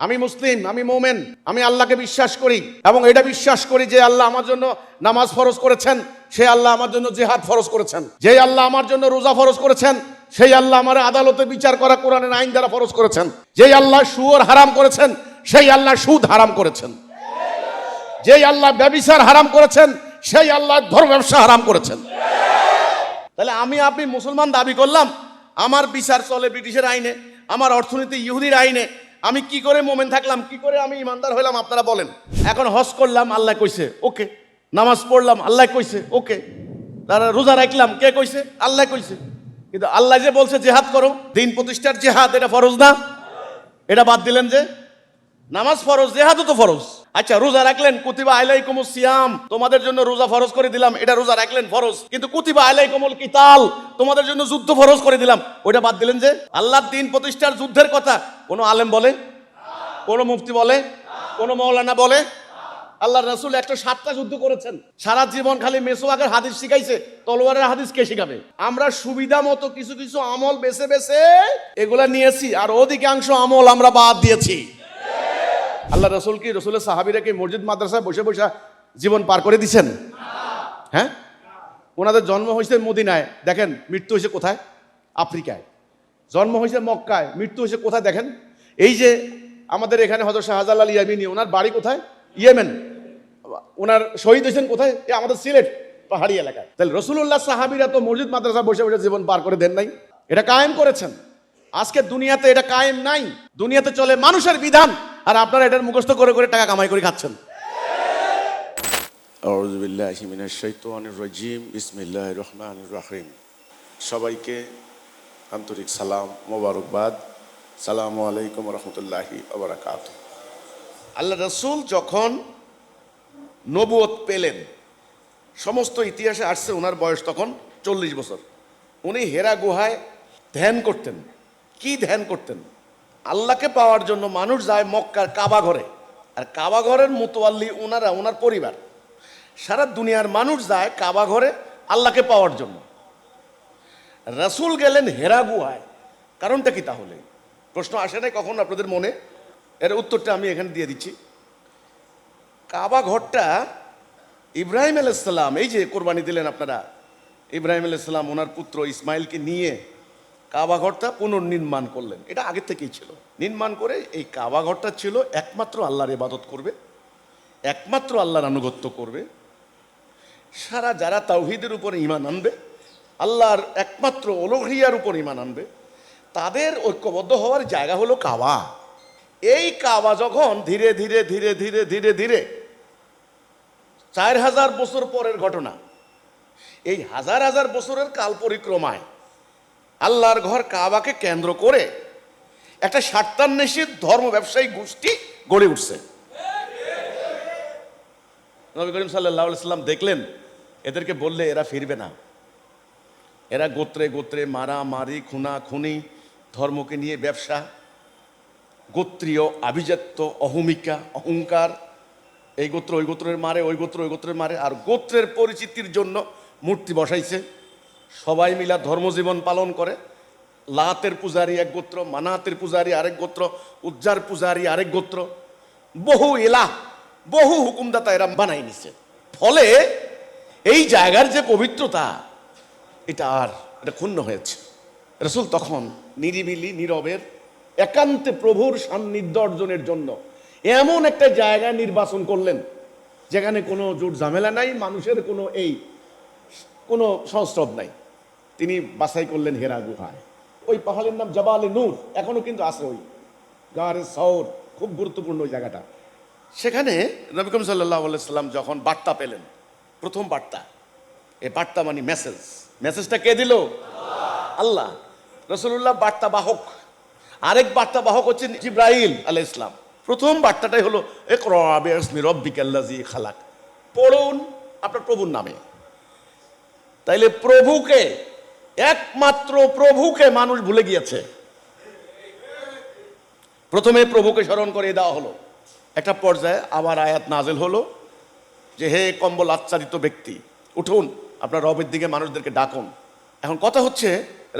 আমি মুসলিম, আমি মোমেন, আমি আল্লাহকে বিশ্বাস করি এবং এটা বিশ্বাস করি যে আল্লাহ আমার জন্য নামাজ ফরজ করেছেন, সে আল্লাহ আমার জন্য জিহাদ ফরজ করেছেন। যে আল্লাহ আমার জন্য রোজা ফরজ করেছেন, সেই আল্লাহ আমার আদালতে বিচার করা কোরআনের আইন দ্বারা ফরজ করেছেন। যেই আল্লাহ সুদ হারাম করেছেন, সেই আল্লাহ সুদ হারাম করেছেন। যেই আল্লাহ ব্যভিচার হারাম করেছেন, সেই আল্লাহ ধর্ম ব্যবসা হারাম করেছেন। তাহলে আমি আপনি মুসলমান দাবি করলাম, আমার বিচার চলে ব্রিটিশের আইনে, আমার অর্থনীতি ইহুদির আইনে, আমি কি করে মোমেন থাকলাম, কি করে আমি ইমানদার হইলাম? আপনারা বলেন। এখন হজ করলাম, আল্লাহ কইছে ওকে। নামাজ পড়লাম, আল্লাহ কইছে ওকে। তারা রোজা রাখলাম, কে কইছে? আল্লাহ কইছে। কিন্তু আল্লাহ যে বলছে জেহাদ করো, দিন প্রতিষ্ঠার জেহাদ, এটা ফরজ না? এটা বাদ দিলেন যে? নামাজ ফরজ, জেহাদও তো ফরজ। আচ্ছা, রোজা রাখলেন, কুতিবা আলাইকুমুস সিয়াম, তোমাদের জন্য রোজা ফরজ করে দিলাম, এটা রোজা রাখলেন ফরজ। কিন্তু কুতিবা আলাইকুমুল কিতাল, তোমাদের জন্য যুদ্ধ ফরজ করে দিলাম, ওইটা বাদ দিলেন যে? আল্লাহর দিন প্রতিষ্ঠার যুদ্ধের কথা কোন আলেম বলে? কোন মুফতি বলে? কোন মাওলানা বলে? আল্লাহর রাসূল 107টা যুদ্ধ করেছেন, সারা জীবন খালি মেসওয়াকের হাদিস শিখাইছে, তলোয়ারের হাদিস কে শিখাবে? আমরা সুবিধা মতো কিছু কিছু আমল বেছে বেছে এগুলা নিয়েছি, আর অধিকাংশ আমল আমরা বাদ দিয়েছি। আল্লাহ রসুল কি, রসুলের সাহাবীরা কি মসজিদ মাদ্রাসায় বসে বসে জীবন পার করে দিচ্ছেন? হ্যাঁ, ওনাদের জন্ম হয়েছে মদিনায়, দেখেন মৃত্যু হয়েছে কোথায়? আফ্রিকায়। জন্ম হয়েছে মক্কায়, মৃত্যু হয়েছে কোথায়? দেখেন এই যে আমাদের এখানে হযরত শাহজালাল ইয়ামিনী, ওনার বাড়ি কোথায়? ইয়েমেন। ওনার শহীদ হয়েছেন কোথায়? আমাদের সিলেট পাহাড়ি এলাকায়। তাহলে রসুল্লাহ সাহাবীরা তো মসজিদ মাদ্রাসা বসে বসে জীবন পার করে দেন নাই, এটা কায়েম করেছেন। আজকে দুনিয়াতে এটা কায়েম নাই, দুনিয়াতে চলে মানুষের বিধান, আর আপনারা এটার মুখস্থ করে করে টাকা কামাই করে খাচ্ছেন। আউযু বিল্লাহি মিনাশ শাইতানির রাজিম, বিসমিল্লাহির রহমানির রহিম। সবাইকে আন্তরিক সালাম, মোবারকবাদ। সালামু আলাইকুম রহমতুল্লাহি ওয়া বারাকাতুহু। আল্লাহ রাসূল যখন নবুয়ত পেলেন, সমস্ত ইতিহাসে আসছে ওনার বয়স তখন 40 বছর। উনি হেরা গুহায় ধ্যান করতেন। কি ধ্যান করতেন? আল্লাহকে পাওয়ার জন্য মানুষ যায় মক্কার কাবা ঘরে, আর কাবা ঘরের মুতওয়াল্লি ওনারা, ওনার পরিবার। সারা দুনিয়ার মানুষ যায় কাবা ঘরে আল্লাহকে পাওয়ার জন্য। রাসূল গেলেন হেরা গুহায়, কারণটা কি? তাহলে প্রশ্ন আসে নাই কখন আপনাদের মনে? এর উত্তরটা আমি এখানে দিয়ে দিচ্ছি। কাবা ঘরটা ইব্রাহিম আলাইহিস সালাম, এই যে কোরবানি দিলেন আপনারা, ইব্রাহিম আলাইহিস সালাম ওনার পুত্র ইসমাইলকে নিয়ে কাবা ঘরটা পুনর্নির্মাণ করলেন। এটা আগে থেকেই ছিল। নির্মাণ করে এই কাবা ঘরটা ছিল একমাত্র আল্লাহর ইবাদত করবে, একমাত্র আল্লাহর আনুগত্য করবে। সারা যারা তাওহীদের উপরে ঈমান আনবে, আল্লাহর একমাত্র উলুহিয়ার উপর ঈমান আনবে, তাদের ঐক্যবদ্ধ হওয়ার জায়গা হলো কাবা। এই কাবা যখন ধীরে ধীরে ধীরে ধীরে ধীরে ধীরে 4000 বছর পরের ঘটনা, এই হাজার হাজার বছরের কাল পরিক্রমায় আল্লাহর ঘর কাবাকে কেন্দ্র করে একটা স্বার্থান্বেষী ধর্ম ব্যবসায়ী গোষ্ঠী গড়ে উঠছে। নবী করিম সাল্লাল্লাহু আলাইহি সাল্লাম দেখলেন এদেরকে বললে এরা ফিরবে না, এরা গোত্রে গোত্রে মারামারি, খুনাখুনি, ধর্মকে নিয়ে ব্যবসা, গোত্রীয় আভিজাত্য, অহমিকা, অহংকার, এই গোত্র ওই গোত্রের মারে, ওই গোত্র ওই গোত্রের মারে, আর গোত্রের পরিচিতির জন্য মূর্তি বসাইছে। সবাই মিলা ধর্মজীবন পালন করে। লাতের পূজারী এক গোত্র, মানাতের পূজারী আরেক গোত্র, উজ্জার পূজারী আরেক গোত্র, বহু এলাহ, বহু হুকুমদাতা এরা বানাই নিছে। ফলে এই জায়গার যে পবিত্রতা, এটা ক্ষুণ্ণ হয়েছে। রাসূল তখন নিরিবিলি নীরবের একান্তে প্রভুর সান্নিধ্য অর্জনের জন্য এমন একটা জায়গা নির্বাচন করলেন যেখানে কোনো জোট ঝামেলা নাই, মানুষের কোনো সংস্রব নাই। তিনি বাছাই করলেন হেরা গুহায়। ওই পাহাড়ের নাম জাবালে নূর, এখনো কিন্তু আছে, ওই গারে সওর, খুব গুরুত্বপূর্ণ ওই জায়গাটা। সেখানে নবী করিম সাল্লাল্লাহু আলাইহি সাল্লাম যখন বার্তা পেলেন, প্রথম বার্তা, এই বার্তা মানে মেসেজটা কে দিল? আল্লাহ। রাসূলুল্লাহ বার্তা বাহক, আরেক বার্তা বাহক হচ্ছেন জিবরাইল আলাইহিস সালাম। প্রথম বার্তাটাই হলো ইকরা বিইসমি রাব্বিকাল্লাযী খালাক, পড়ুন আপনার প্রভুর নামে। তাইলে প্রভুকে, একমাত্র প্রভুকে মানুষ ভুলে গিয়েছে। প্রথমে প্রভুকে স্মরণ করে দেওয়া হলো, একটা পর্যায়ে আবার আয়াত নাজেল হলো যে হে কম্বল আচ্ছাদিত ব্যক্তি, উঠুন আপনার রবের দিকে মানুষদেরকে ডাকুন। এখন কথা হচ্ছে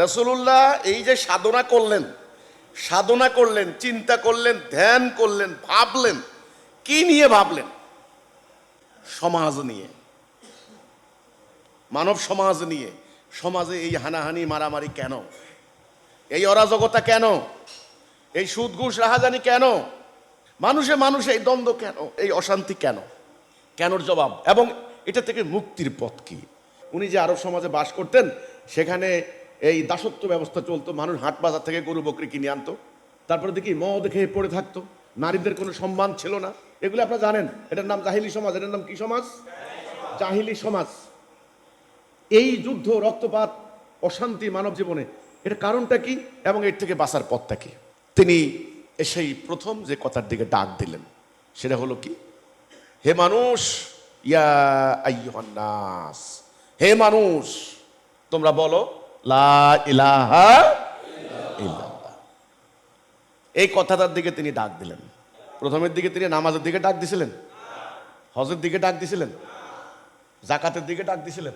রাসূলুল্লাহ এই যে সাধনা করলেন, সাধনা করলেন, চিন্তা করলেন, ধ্যান করলেন, ভাবলেন। কি নিয়ে ভাবলেন? সমাজ নিয়ে, মানব সমাজ নিয়ে। সমাজে এই হানাহানি মারামারি কেন? এই অরাজকতা কেন? এই সুদ ঘুষ রাহাজানি কেন? মানুষে মানুষে এই দ্বন্দ্ব কেন? এই অশান্তি কেন? কেনর জবাব এবং এটা থেকে মুক্তির পথ কি? উনি যে আরব সমাজে বাস করতেন, সেখানে এই দাসত্ব ব্যবস্থা চলতো। মানুষ হাট বাজার থেকে গরু বকরি কিনে আনতো, তারপরে দেখি মদ খেয়ে পড়ে থাকতো, নারীদের কোনো সম্মান ছিল না। এগুলো আপনারা জানেন। এটার নাম জাহিলি সমাজ। এটার নাম কি সমাজ? জাহিলি সমাজ। এই যুদ্ধ, রক্তপাত, অশান্তি মানব জীবনে, এর কারণটা কি এবং এর থেকে বাঁচার পথটা কি? তিনি এসেই প্রথম যে কথার দিকে ডাক দিলেন সেটা হলো কি? হে মানুষ, ইয়া আইয়ুহান নাস, হে মানুষ, তোমরা বলো লা ইলাহা ইল্লাল্লাহ। এই কথাটার দিকে তিনি ডাক দিলেন। প্রথমের দিকে তিনি নামাজের দিকে ডাক দিছিলেন, হজের দিকে ডাক দিছিলেন, জাকাতের দিকে ডাক দিছিলেন?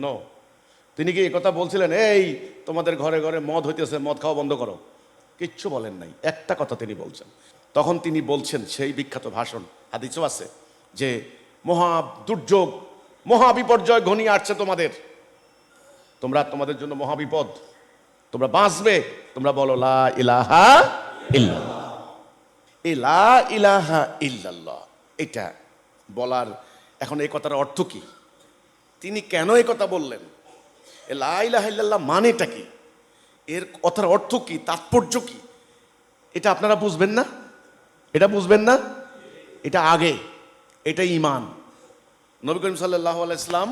নো। তিনি কি এই কথা বলছিলেন, এই তোমাদের ঘরে ঘরে মদ হইতেছে, মদ খাওয়া বন্ধ করো? কিচ্ছু বলেন নাই। একটা কথা তিনি বলছেন। তখন তিনি বলছেন সেই বিখ্যাত ভাষণ, হাদিসও আছে, যে মহা দুর্যোগ, মহা বিপর্যয় ঘনিয়ে আসছে তোমাদের, তোমাদের জন্য মহাবিপদ, তোমরা বাঁচবে, তোমরা বলো লা ইলাহা ইল্লাল্লাহ। এই লা ইলাহা ইল্লাল্লাহ এটা বলার, এখন এই কথার অর্থ কি? তিনি কেন এই কথা বললেন? লা ইলাহা ইল্লাল্লাহ মানেটা কি? এর কথার অর্থ কি, তাৎপর্য কি? এটা আপনারা বুঝবেন না? এটা বুঝবেন না? এটা আগে, এটা ঈমান। নবী করিম সাল্লাল্লাহু আলাইহি সাল্লাম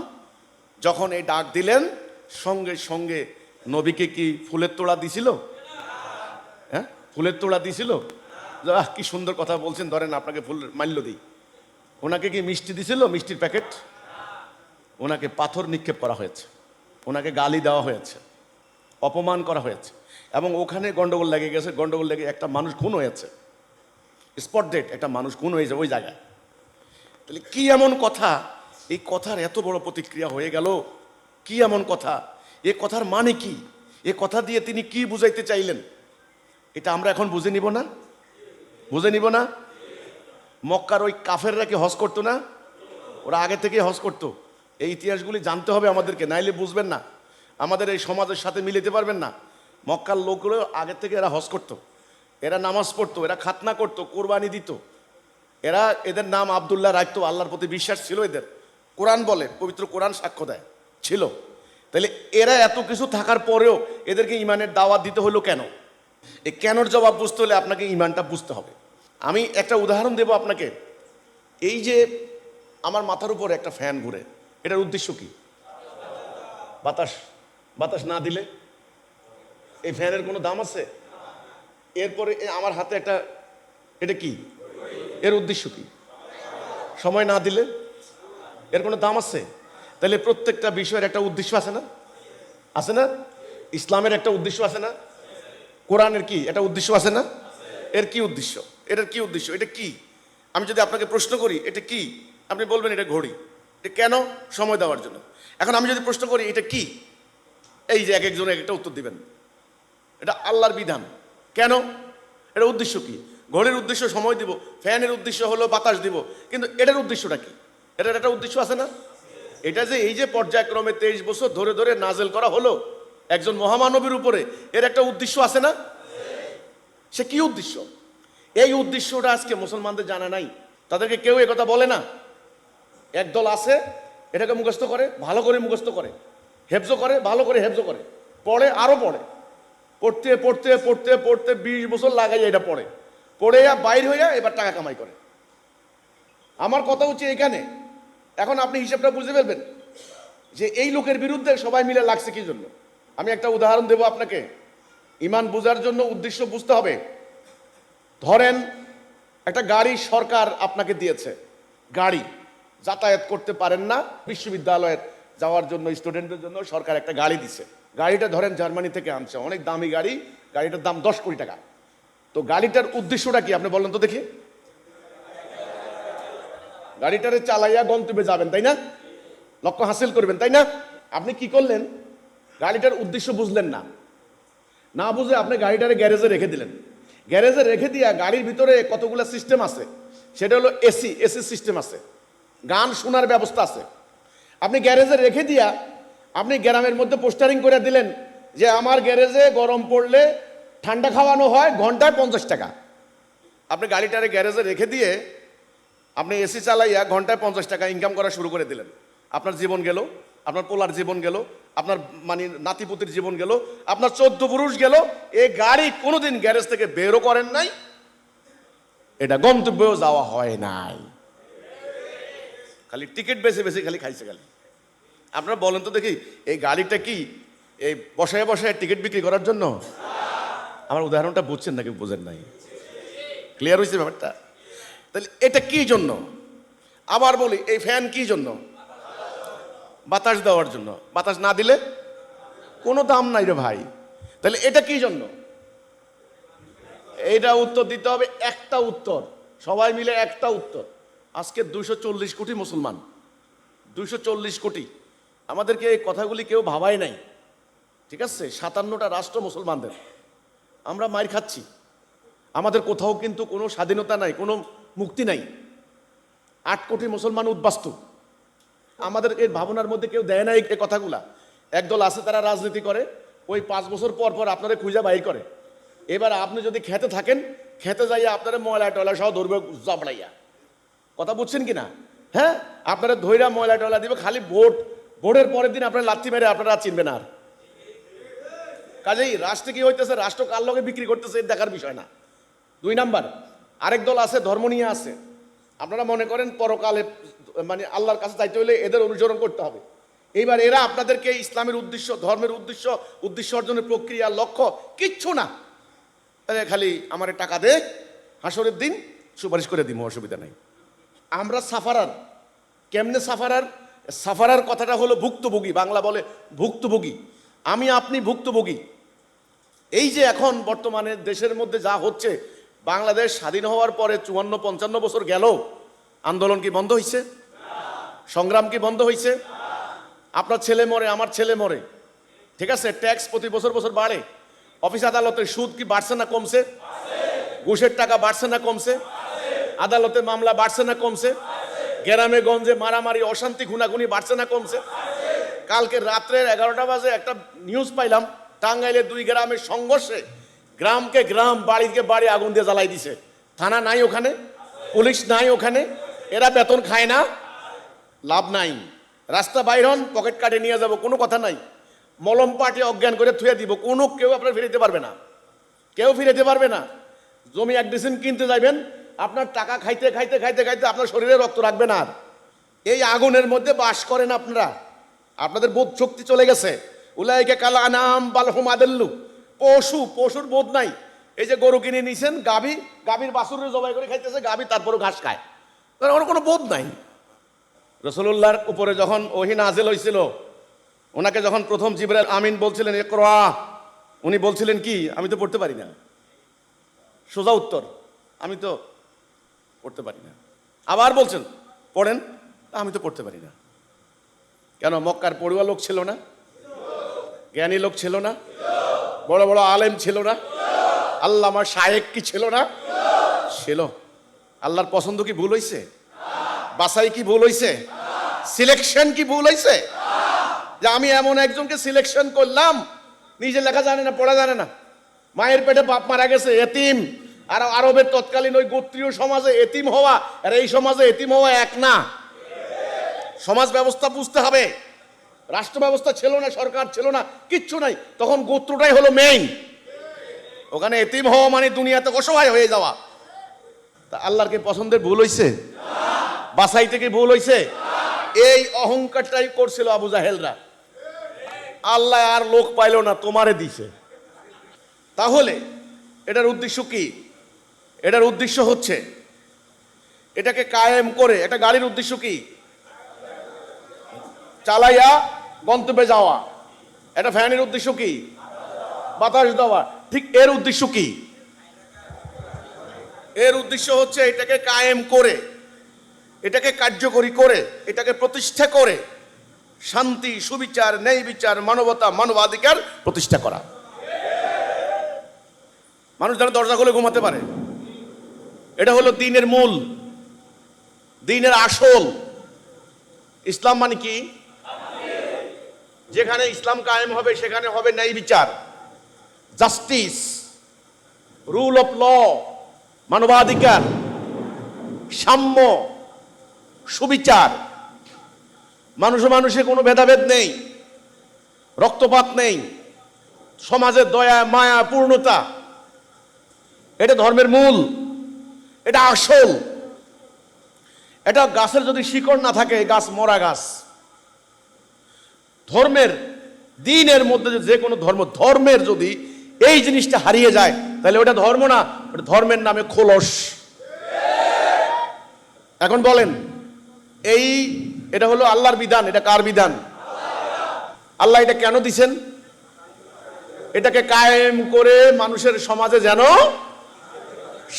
যখন এই ডাক দিলেন, সঙ্গে সঙ্গে নবীকে কি ফুলের তোড়া দিছিল? হ্যাঁ, ফুলের তোড়া দিছিল? কি সুন্দর কথা বলছেন, ধরেন আপনাকে ফুল মাল্য দিই। ওনাকে কি মিষ্টি দিছিল? মিষ্টির প্যাকেট? ওনাকে পাথর নিক্ষেপ করা হয়েছে, ওনাকে গালি দেওয়া হয়েছে, অপমান করা হয়েছে, এবং ওখানে গন্ডগোল লেগে গেছে। গন্ডগোল লেগে একটা মানুষ খুন হয়েছে, স্পট ডেট, একটা মানুষ খুন হয়েছে ওই জায়গায়। তাহলে কি এমন কথা? এই কথার এত বড় প্রতিক্রিয়া হয়ে গেল, কি এমন কথা? এ কথার মানে কি? এ কথা দিয়ে তিনি কি বুঝাইতে চাইলেন? এটা আমরা এখন বুঝে নিব না? বুঝে নিব না? মক্কার ওই কাফেররা কি হজ করতো না? ওরা আগে থেকে হজ করতো। এই ইতিহাসগুলি জানতে হবে আমাদেরকে, নাইলে বুঝবেন না, আমাদের এই সমাজের সাথে মিলিতে পারবেন না। মক্কার লোকগুলো আগে থেকে এরা হজ করতো, এরা নামাজ পড়তো, এরা খাতনা করতো, কোরবানি দিত, এরা এদের নাম আব্দুল্লাহ রাখতো, আল্লাহর প্রতি বিশ্বাস ছিল এদের। কোরআন বলে, পবিত্র কোরআন সাক্ষ্য দেয় ছিল। তাহলে এরা এত কিছু থাকার পরেও এদেরকে ইমানের দাওয়াত দিতে হলো কেন? এই কেনর জবাব বুঝতে হলে আপনাকে ইমানটা বুঝতে হবে। আমি একটা উদাহরণ দেব আপনাকে। এই যে আমার মাথার উপরে একটা ফ্যান ঘুরে, এটার উদ্দেশ্য কি? বাতাস। বাতাস না দিলে এই ফ্যানের কোনো দাম আছে? এরপরে আমার হাতে একটা, এটা কি? এর উদ্দেশ্য কি? সময় না দিলে এর কোনো দাম আছে? তাহলে প্রত্যেকটা বিষয়ের একটা উদ্দেশ্য আছে না? আছে না? ইসলামের একটা উদ্দেশ্য আছে না? কোরআনের কি একটা উদ্দেশ্য আছে না? এর কি উদ্দেশ্য? এটার কি উদ্দেশ্য? এটা কি? আমি যদি আপনাকে প্রশ্ন করি এটা কি, আপনি বলবেন এটা ঘড়ি। এটা কেন? সময় দেওয়ার জন্য। এখন আমি যদি প্রশ্ন করি এটা কি, এই যে এক একজন এক একটা উত্তর দিবেন। এটা আল্লাহর বিধান। কেন? এটা উদ্দেশ্য কি? ঘড়ির উদ্দেশ্য সময় দিব, ফ্যানের উদ্দেশ্য হলো বাতাস দিব, কিন্তু এটার উদ্দেশ্যটা কি? এটার একটা উদ্দেশ্য আছে না? এটা যে এই যে পর্যায়ক্রমে 23 বছর ধরে ধরে নাজেল করা হলো একজন মহামানবীর উপরে, এর একটা উদ্দেশ্য আছে না? সে কি উদ্দেশ্য? এই উদ্দেশ্যটা আজকে মুসলমানদের জানা নাই। তাদেরকে কেউ একথা বলে না। একদল আছে এটাকে মুখস্থ করে, ভালো করে মুখস্থ করে, হেফজ করে, ভালো করে হেফজ করে, পড়ে, আরো পড়ে, পড়তে পড়তে পড়তে পড়তে 20 বছর লাগাই এটা পড়ে, পড়ে বাইর হইয়া এবার টাকা কামাই করে। আমার কথা হচ্ছে এখানে, এখন আপনি হিসাবটা বুঝে ফেলবেন যে এই লোকের বিরুদ্ধে সবাই মিলে লাগছে কি জন্য। আমি একটা উদাহরণ দেব আপনাকে, ইমান বোঝার জন্য উদ্দেশ্য বুঝতে হবে। ধরেন একটা গাড়ি সরকার আপনাকে দিয়েছে, গাড়ি যাতায়াত করতে পারেন না, বিশ্ববিদ্যালয়ের যাওয়ার জন্য স্টুডেন্টদের জন্য সরকার একটা গাড়ি দিছে। গাড়িটা ধরেন জার্মানি থেকে আনছে, অনেক দামি গাড়ি, গাড়িটার দাম 10 কোটি টাকা। তো গাড়িটার উদ্দেশ্যটা কি আপনি বলেন তো দেখি? গাড়িটারে চালাইয়া গন্তব্যে যাবেন, তাই না? লক্ষ্য হাসিল করবেন, তাই না? আপনি কি করলেন? গাড়িটার উদ্দেশ্য বুঝলেন না, না বুঝে আপনি গাড়িটারে গ্যারেজে রেখে দিলেন। গ্যারেজে রেখে দিয়া গাড়ির ভিতরে কতগুলো সিস্টেম আছে, সেটা হলো এসি সিস্টেম আছে, গান শোনার ব্যবস্থা আছে। আপনি গ্যারেজে রেখে দিয়া আপনি গ্রামের মধ্যে পোস্টারিং করে দিলেন যে আমার গ্যারেজে গরম পড়লে ঠান্ডা খাওয়ানো হয় ঘন্টায় 50 টাকা। আপনি গাড়িটারে গ্যারেজে রেখে দিয়ে আপনি এসি চালাইয়া ঘন্টায় 50 টাকা ইনকাম করা শুরু করে দিলেন। আপনার জীবন গেল, আপনার পোলার জীবন গেল, আপনার মানে নাতিপুতির জীবন গেল, আপনার 14 পুরুষ গেল। এই গাড়ি কোনোদিন গ্যারেজ থেকে বেরও করেন নাই, এটা গন্তব্যেও যাওয়া হয় নাই, খালি টিকিট বেশি বেশি খালি খাইছে খালি। আপনারা বলেন তো দেখি, এই গাড়িটা কি এই বসায় বসায় টিকিট বিক্রি করার জন্য? আমার উদাহরণটা বুঝছেন নাকি বুঝেন নাই? ক্লিয়ার হয়েছে ব্যাপারটা? তাহলে এটা কি জন্য? আবার বলি, এই ফ্যান কি জন্য? বাতাস দেওয়ার জন্য। বাতাস না দিলে কোনো দাম নাই রে ভাই। তাহলে এটা কি জন্য? এইটা উত্তর দিতে হবে, একটা উত্তর, সবাই মিলে একটা উত্তর। আজকে 240 কোটি মুসলমান, 240 কোটি। আমাদেরকে এই কথাগুলি কেউ ভাবাই নাই, ঠিক আছে? 57টা রাষ্ট্র মুসলমানদের, আমরা মার খাচ্ছি। আমাদের কোথাও কিন্তু কোনো স্বাধীনতা নাই, কোনো মুক্তি নাই। 8 কোটি মুসলমান উদ্বাস্তু। আমাদের এই ভাবনার মধ্যে কেউ দেয় না এই কথাগুলা। একদল আছে তারা রাজনীতি করে, ওই 5 বছর পর পর আপনারা খুঁজা বাইর করে। এবার আপনি যদি খেতে থাকেন, খেতে যাইয়া আপনারা ময়লা টয়লা সহ ধরবে জাবড়াইয়া। কথা বুঝছেন কিনা? হ্যাঁ, আপনারা ধৈরা ময়লা টয়লা দিবে, খালি ভোটের পরের দিন আপনারা লাথি মেরে আপনারা চিনবেন আর। কাজেই রাষ্ট্রে কি হইতেছে, রাষ্ট্র কার লগে বিক্রি করতেছে দেখার বিষয় না। 2 নাম্বার, আরেক দল আছে ধর্ম নিয়ে আছে। আপনারা মনে করেন পরকালে মানে আল্লাহর কাছে যাইতে হলে এদের অনুসরণ করতে হবে। এইবার এরা আপনাদেরকে ইসলামের উদ্দেশ্য, ধর্মের উদ্দেশ্য অর্জনের প্রক্রিয়া, লক্ষ্য কিচ্ছু না। খালি আমার টাকা দে, হাসরের দিন সুপারিশ করে দিব, অসুবিধা নাই। আমরা সাফারার। কেমনে সাফারার? সাফারার কথাটা হলো ভুক্তভোগী, বাংলা বলে ভুক্তভোগী। আমি আপনি ভুক্তভোগী। এই যে এখন বর্তমানে দেশের মধ্যে যা হচ্ছে, বাংলাদেশ স্বাধীন হওয়ার পরে 54-55 বছর গেল, আন্দোলন কি বন্ধ হয়েছে? সংগ্রাম কি বন্ধ হয়েছে? আপনার ছেলে মরে, আমার ছেলে মরে, ঠিক আছে? ট্যাক্স প্রতি বছর বছর বাড়ে। অফিস আদালতের সুদ কি বাড়ছে না কমছে? ঘুষের টাকা বাড়ছে না কমছে? আদালতে মামলা বাড়ছে না কমছে? গ্রামে গঞ্জে মারামারি, অশান্তি, খুনাখুনি বাড়ছে না কমছে? কালকে রাত্রের 11টা বাজে একটা নিউজ পাইলাম, টাঙ্গাইলে 2 গ্রামের সংঘর্ষে গ্রামকে গ্রাম, বাড়িকে বাড়ি আগুন দিয়ে জ্বালাই দিছে। থানা নাই ওখানে, পুলিশ নাই ওখানে, এরা বেতন খায় না, লাভ নাই। রাস্তা বাইর হন, পকেট কাটে নিয়ে যাব, কোনো কথা নাই। মলম পাটি অজ্ঞান করে থুয়ে দিব, কোনো কেউ আপনার ফিরেতে পারবে না, কেউ ফিরেতে পারবে না। জমি 1 ডিসিম কিনতে যাবেন, আপনার টাকা খাইতে খাইতে খাইতে খাইতে আপনার শরীরে রক্ত রাখবে না। আর এই আগুনের মধ্যে বাস করেন আপনারা, আপনাদের বোধ শক্তি চলে গেছে। উলাইকে কাল আনাম বাল হুম আদাল্লু, পশুর বোধ নাই। এই যে গরু কিনে নিছেন, গাভীর বাছুরের জবাই করে খাইতেছে, গাভী তারপরও ঘাস খায়, ওর কোনো বোধ নাই। রাসূলুল্লাহর উপরে যখন ওহী নাযিল হয়েছিল, ওনাকে যখন প্রথম জিবরাইল আমিন বলছিলেন ইকরা, উনি বলছিলেন কি? আমি তো পড়তে পারি না। সোজা উত্তর, আমি তো পড়তে পারি না। আবার বলছেন পড়েন, আমি তো পড়তে পারি না। কেন? মক্কার পড়ুয়া লোক ছিল না? জ্ঞানী লোক ছিল না? বড় বড় আলেম ছিল না? আল্লামা শায়েখ কি ছিল না? ছিল। আল্লাহর পছন্দ কি ভুল হইছে? বাছাই কি ভুল হইছে? সিলেকশন কি ভুল হইছে? যে আমি এমন একজনকে সিলেকশন করলাম, নিজে লেখা জানে না, পড়া জানে না, মায়ের পেটে বাপ মারা গেছে, এতিম। আর আরবের তৎকালীন ওই গোত্রীয় সমাজে এতিম হওয়া আর এই সমাজে এতিম হওয়া এক না। সমাজ ব্যবস্থা বুঝতে হবে। রাষ্ট্র ব্যবস্থা ছিল না, সরকার ছিল না, কিচ্ছু নাই, তখন গোত্রটাই হলো মেইন। ওখানে এতিম হওয়া মানে দুনিয়াতে অসহায় হয়ে যাওয়া। তা আল্লাহর কি পছন্দের ভুল হইছে? বাছাই থেকে ভুল হইছে? এই অহংকারটাই করছিল আবু জাহেলরা। আল্লাহ আর লোক পাইল না, তোমারে দিছে। তাহলে এটার উদ্দেশ্য কি? এটার উদ্দেশ্য হচ্ছে এটাকে কায়েম করে, এটা গাড়ির উদ্দেশ্য কি? চালাইয়া গন্তব্যে যাওয়া। এটা ফ্যানের উদ্দেশ্য কি? বাতাস দেওয়া। ঠিক এর উদ্দেশ্য কি? এর উদ্দেশ্য হচ্ছে এটাকে কায়েম করে, এটাকে কার্যকরী করে, এটাকে প্রতিষ্ঠা করে শান্তি, সুবিচার, ন্যায় বিচার, মানবতা, মানবাধিকার প্রতিষ্ঠা করা। মানুষ যেন দরজা খুলে ঘুমাতে পারে। এটা হলো দ্বীনের মূল, দ্বীনের আসল। ইসলাম মানে কি? যেখানে ইসলাম কায়েম হবে সেখানে হবে ন্যায় বিচার, জাস্টিস, রুল অফ ল, মানবাধিকার, সাম্য, সুবিচার। মানুষে মানুষে কোনো ভেদাভেদ নেই, রক্তপাত নেই, সমাজের দয়া মায়া পূর্ণতা। এটা ধর্মের মূল, এটা আসল। এটা গাছের যদি শিকড় না থাকে গাছ মরা গাছ। ধর্মের দ্বীনের মধ্যে যে কোনো ধর্মের যদি এই জিনিসটা হারিয়ে যায় তাহলে ওটা ধর্ম না, ওটা ধর্মের নামে খোলস। এখন বলেন, এটা হলো আল্লাহর বিধান, এটা কার বিধান? আল্লাহ এটা কেন দিছেন? এটাকে কায়েম করে মানুষের সমাজে যেন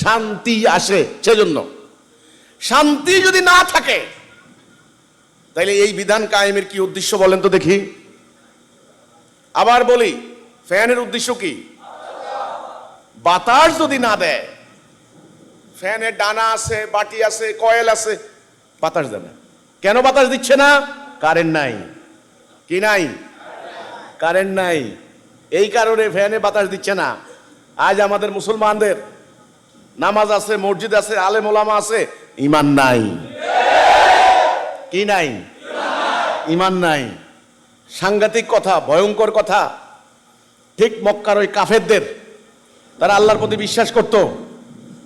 শান্তি আসে, সেজন্য। শান্তি যদি না থাকে তাইলে এই বিধান কায়েমের কি উদ্দেশ্য বলেন তো দেখি? আবার বলি, ফ্যানের উদ্দেশ্য কি? বাতাস যদি না দেয়, ফ্যানের ডানা আছে, বাটি আছে, কয়েল আছে, বাতাস দেয় না। কেন বাতাস দিচ্ছে না? কারেন্ট নাই। কি নাই? কারেন্ট নাই। এই কারণে ফ্যানে বাতাস দিচ্ছে না। আজ আমাদের মুসলমানদের নামাজ আছে, মসজিদ আছে, আলেম ওলামা আছে, ঈমান নাই। কি নাই? ঈমান নাই। সাংঘাতিক কথা, ভয়ঙ্কর কথা। ঠিক মক্কার ওই কাফেরদের, তারা আল্লাহর প্রতি বিশ্বাস করত,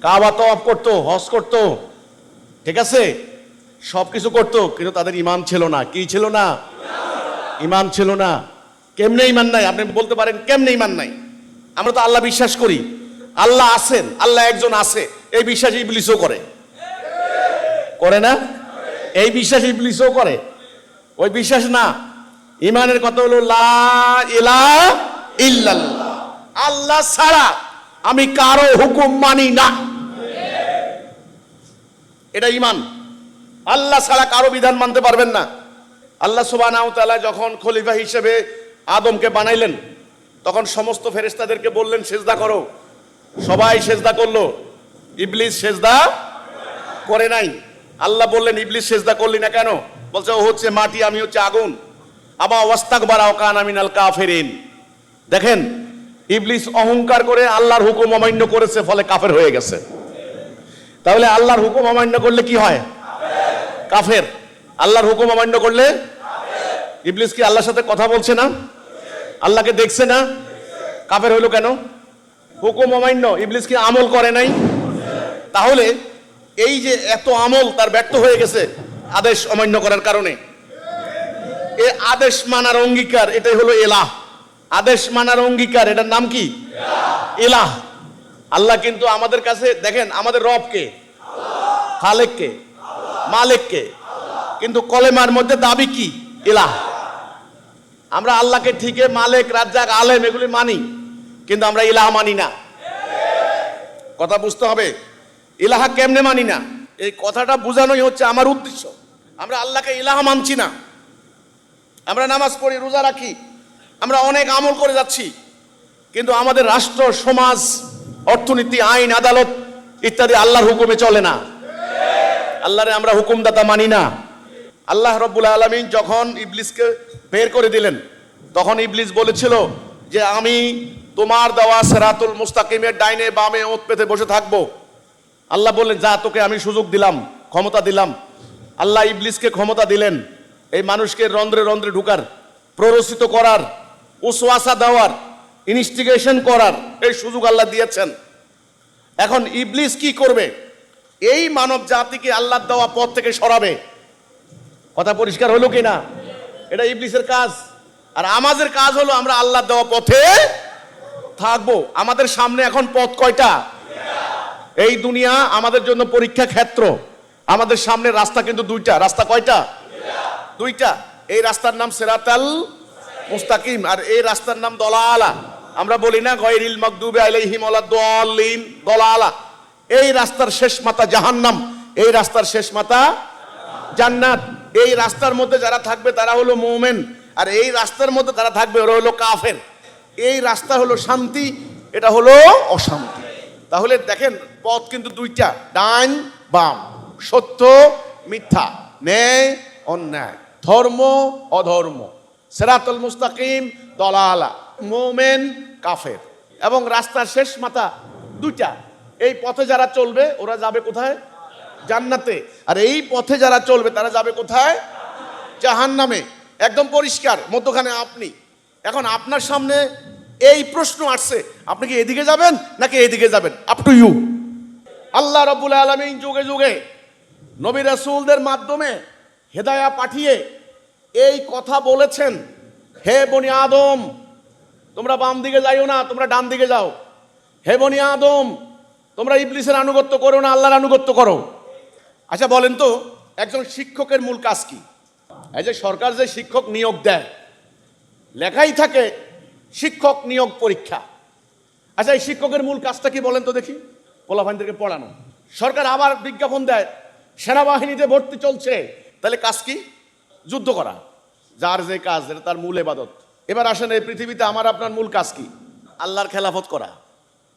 কাবা তওয়াফ করত, হজ করত, ঠিক আছে, সবকিছু করত, কিন্তু তাদের ঈমান ছিল না। কি ছিল না? ঈমান ছিল না। কেমনে ঈমান নাই? আপনি বলতে পারেন কেমনে ঈমান নাই? আমরা তো আল্লাহ বিশ্বাস করি, আল্লাহ আছেন, আল্লাহ একজন আছে, এই বিশ্বাস ইবলিসও করে। করে না? এই বিশ্বাস ইবলিসও করে। ওই বিশ্বাস না। ঈমানের কথা হলো লা ইলাহা ইল্লাল্লাহ, আল্লাহ ছাড়া আমি কারো হুকুম মানি না। এটা ঈমান। আল্লাহ ছাড়া কারো বিধান মানতে পারবেন না। আল্লাহ সুবহানাহু ওয়া তাআলা যখন খলিফা হিসেবে আদমকে বানাইলেন তখন সমস্ত ফেরেশতাদেরকে বললেন সেজদা করো। সবাই সেজদা করলো, ইবলিস সেজদা করে নাই। আল্লাহ বললেন, ইবলিস সেজদা করলি না কেন? বলছে, ও হচ্ছে মাটি, আমি হচ্ছে আগুন। আবা ওয়াস্তাকবারা ওয়া কানা মিনাল কাফিরিন। দেখেন, ইবলিস অহংকার করে আল্লাহর হুকুম অমান্য করেছে, ফলে কাফের হয়ে গেছে। তাহলে আল্লাহর হুকুম অমান্য করলে কি হয়? কাফের। আল্লাহর হুকুম অমান্য করলে ইবলিস কি আল্লাহর সাথে কথা বলছে না? আল্লাহকে দেখছে না? কাফের হইলো কেন? হুকুম অমান্য। ইবলিস কি আমল করে নাই? তাহলে এই যে এত আমল তার ব্যর্থ হয়ে গেছে আদেশ অমান্য করার কারণে। এই আদেশ মানার অঙ্গীকার, এটাই হলো এলাহ। আদেশ মানার অঙ্গীকার, এটার নাম কি? এলাহ। আল্লাহ কিন্তু আমাদের কাছে, দেখেন, আমাদের রব কে? খালেক কে? মালিক কে? কিন্তু কলেমার মধ্যে দাবি কি? ইলাহ। আমরা আল্লাহকে ঠিকই মালিক, রাজ্জাক, আলেম এগুলি মানি, কিন্তু আমরা ইলাহ মানি না। কথা বুঝতে হবে। ইলাহা কেমনে মানি না, এই কথাটা বোঝানোই হচ্ছে আমার উদ্দেশ্য। আমরা আল্লাহকে ইলাহ মানছি না। আমরা নামাজ পড়ি, রোজা রাখি, আমরা অনেক আমল করে যাচ্ছি, কিন্তু আমাদের রাষ্ট্র, সমাজ, অর্থনীতি, আইন, আদালত ইত্যাদি আল্লাহর হুকুমে চলে না। আল্লাহরে আমরা হুকুমদাতা মানি না। আল্লাহ রাব্বুল আলামিন যখন ইবলিসকে বের করে দিলেন তখন ইবলিস বলেছিল যে আমি তোমার দেওয়া সিরাতুল মুস্তাকিমের ডাইনে বামে ওঁত পেতে বসে থাকবো। আল্লাহ বললেন, যা, তোকে আমি সুযোগ দিলাম, ক্ষমতা দিলাম। আল্লাহ ইবলিসকে ক্ষমতা দিলেন এই মানুষকে রন্ধ্রে রন্ধ্রে ঢুকার, প্ররোচিত করার, ওয়াসওয়াসা দেওয়ার, ইনস্টিগেশন করার এই সুযোগ আল্লাহ দিয়েছেন। এখন ইবলিস কি করবে? এই মানব জাতিকে আল্লাহ দেওয়া পথ থেকে সরাবে। কথা পরিষ্কার হলো কিনা? এটা ইবলিসের কাজ। আর আমাদের কাজ হলো আমরা আল্লাহ দেওয়া পথে থাকবো। আমাদের সামনে এখন পথ কয়টা? এই দুনিয়া আমাদের জন্য পরীক্ষা ক্ষেত্র। আমাদের সামনে রাস্তা কিন্তু দুইটা। রাস্তা কয়টা? দুইটা। এই রাস্তার নাম সিরাতাল মুস্তাকিম, আর এই রাস্তার নাম দলালা। আমরা বলি না গায়রিল মাগদুবি আলাইহিম ওয়ালাদ-দাল্লিন, দলালা। এই রাস্তার শেষ মাথা জাহান্নাম, এই রাস্তার শেষ মাথা জান্নাত। এই রাস্তার মধ্যে যারা থাকবে তারা হলো মুমিন, আর এই রাস্তার মধ্যে যারা থাকবে ওরা হলো কাফের। এই রাস্তা হলো শান্তি, এটা হলো অশান্তি। তাহলে দেখেন পথ কিন্তু দুইটা, ডাইন বাম, সত্য মিথ্যা, ন্যায় অন্যায়, ধর্ম অধর্ম, সিরাতুল মুস্তাকিম দলালা, মোমেন কাফের। এবং রাস্তার শেষ মাথা দুইটা। এই পথে যারা চলবে ওরা যাবে কোথায়? জান্নাতে। আর এই পথে যারা চলবে তারা যাবে কোথায়? জাহান্নামে। একদম পরিষ্কার, মধ্যখানে আপনি। এখন আপনার সামনে এই প্রশ্ন আসছে, আপনি কি এদিকে যাবেন নাকি এদিকে যাবেন? Up to you. আল্লাহ রাব্বুল আলামিন যুগে যুগে নবী রাসূলদের মাধ্যমে হেদায়া পাঠিয়ে এই কথা বলেছেন, হে বনি আদম তোমরা বাম দিকে যাইও না, তোমরা ডান দিকে যাও। হে বনি আদম তোমরা ইবলিসের আনুগত্য করো না, আল্লাহর আনুগত্য করো। আচ্ছা বলেন তো, একজন শিক্ষকের মূল কাজ কি? এই যে সরকার যে শিক্ষক নিয়োগ দেয়, লেখাই থাকে শিক্ষক নিয়োগ পরীক্ষা। আচ্ছা এই শিক্ষকের মূল কাজটা কি বলেন তো দেখি? পোলাপাইনদেরকে পড়ানো। সরকার আবার বিজ্ঞাপন দেয় সেনাবাহিনীতে ভর্তি চলছে, তাহলে কাজ কি? যুদ্ধ করা। যার যে কাজ, এটা তার মূল ইবাদত। এবার আসেন, এই পৃথিবীতে আমার আপনার মূল কাজ কি? আল্লাহর খেলাফত করা।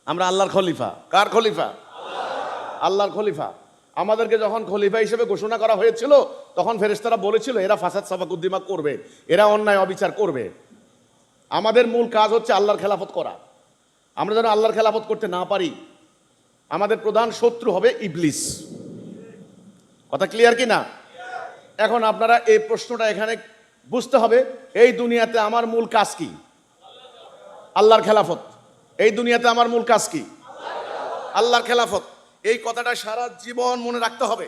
আমরা আল্লাহর খলিফা। কার খলিফা? আল্লাহর খলিফা। আমাদেরকে যখন খলিফা হিসেবে ঘোষণা করা হয়েছিল তখন ফেরেশতারা বলেছিল এরা ফাসাদ সাফাকুদ্দিমা করবে, এরা অন্যায় অবিচার করবে। আমাদের মূল কাজ হচ্ছে আল্লাহর খেলাফত করা। আমরা যেন আল্লাহর খেলাফত করতে না পারি, আমাদের প্রধান শত্রু হবে ইবলিস। কথা ক্লিয়ার কি না? এখন আপনারা এই প্রশ্নটা এখানে বুঝতে হবে, এই দুনিয়াতে আমার মূল কাজ কি? আল্লাহর খেলাফত। এই দুনিয়াতে আমার মূল কাজ কি? আল্লাহর খেলাফত। এই কথাটা সারা জীবন মনে রাখতে হবে।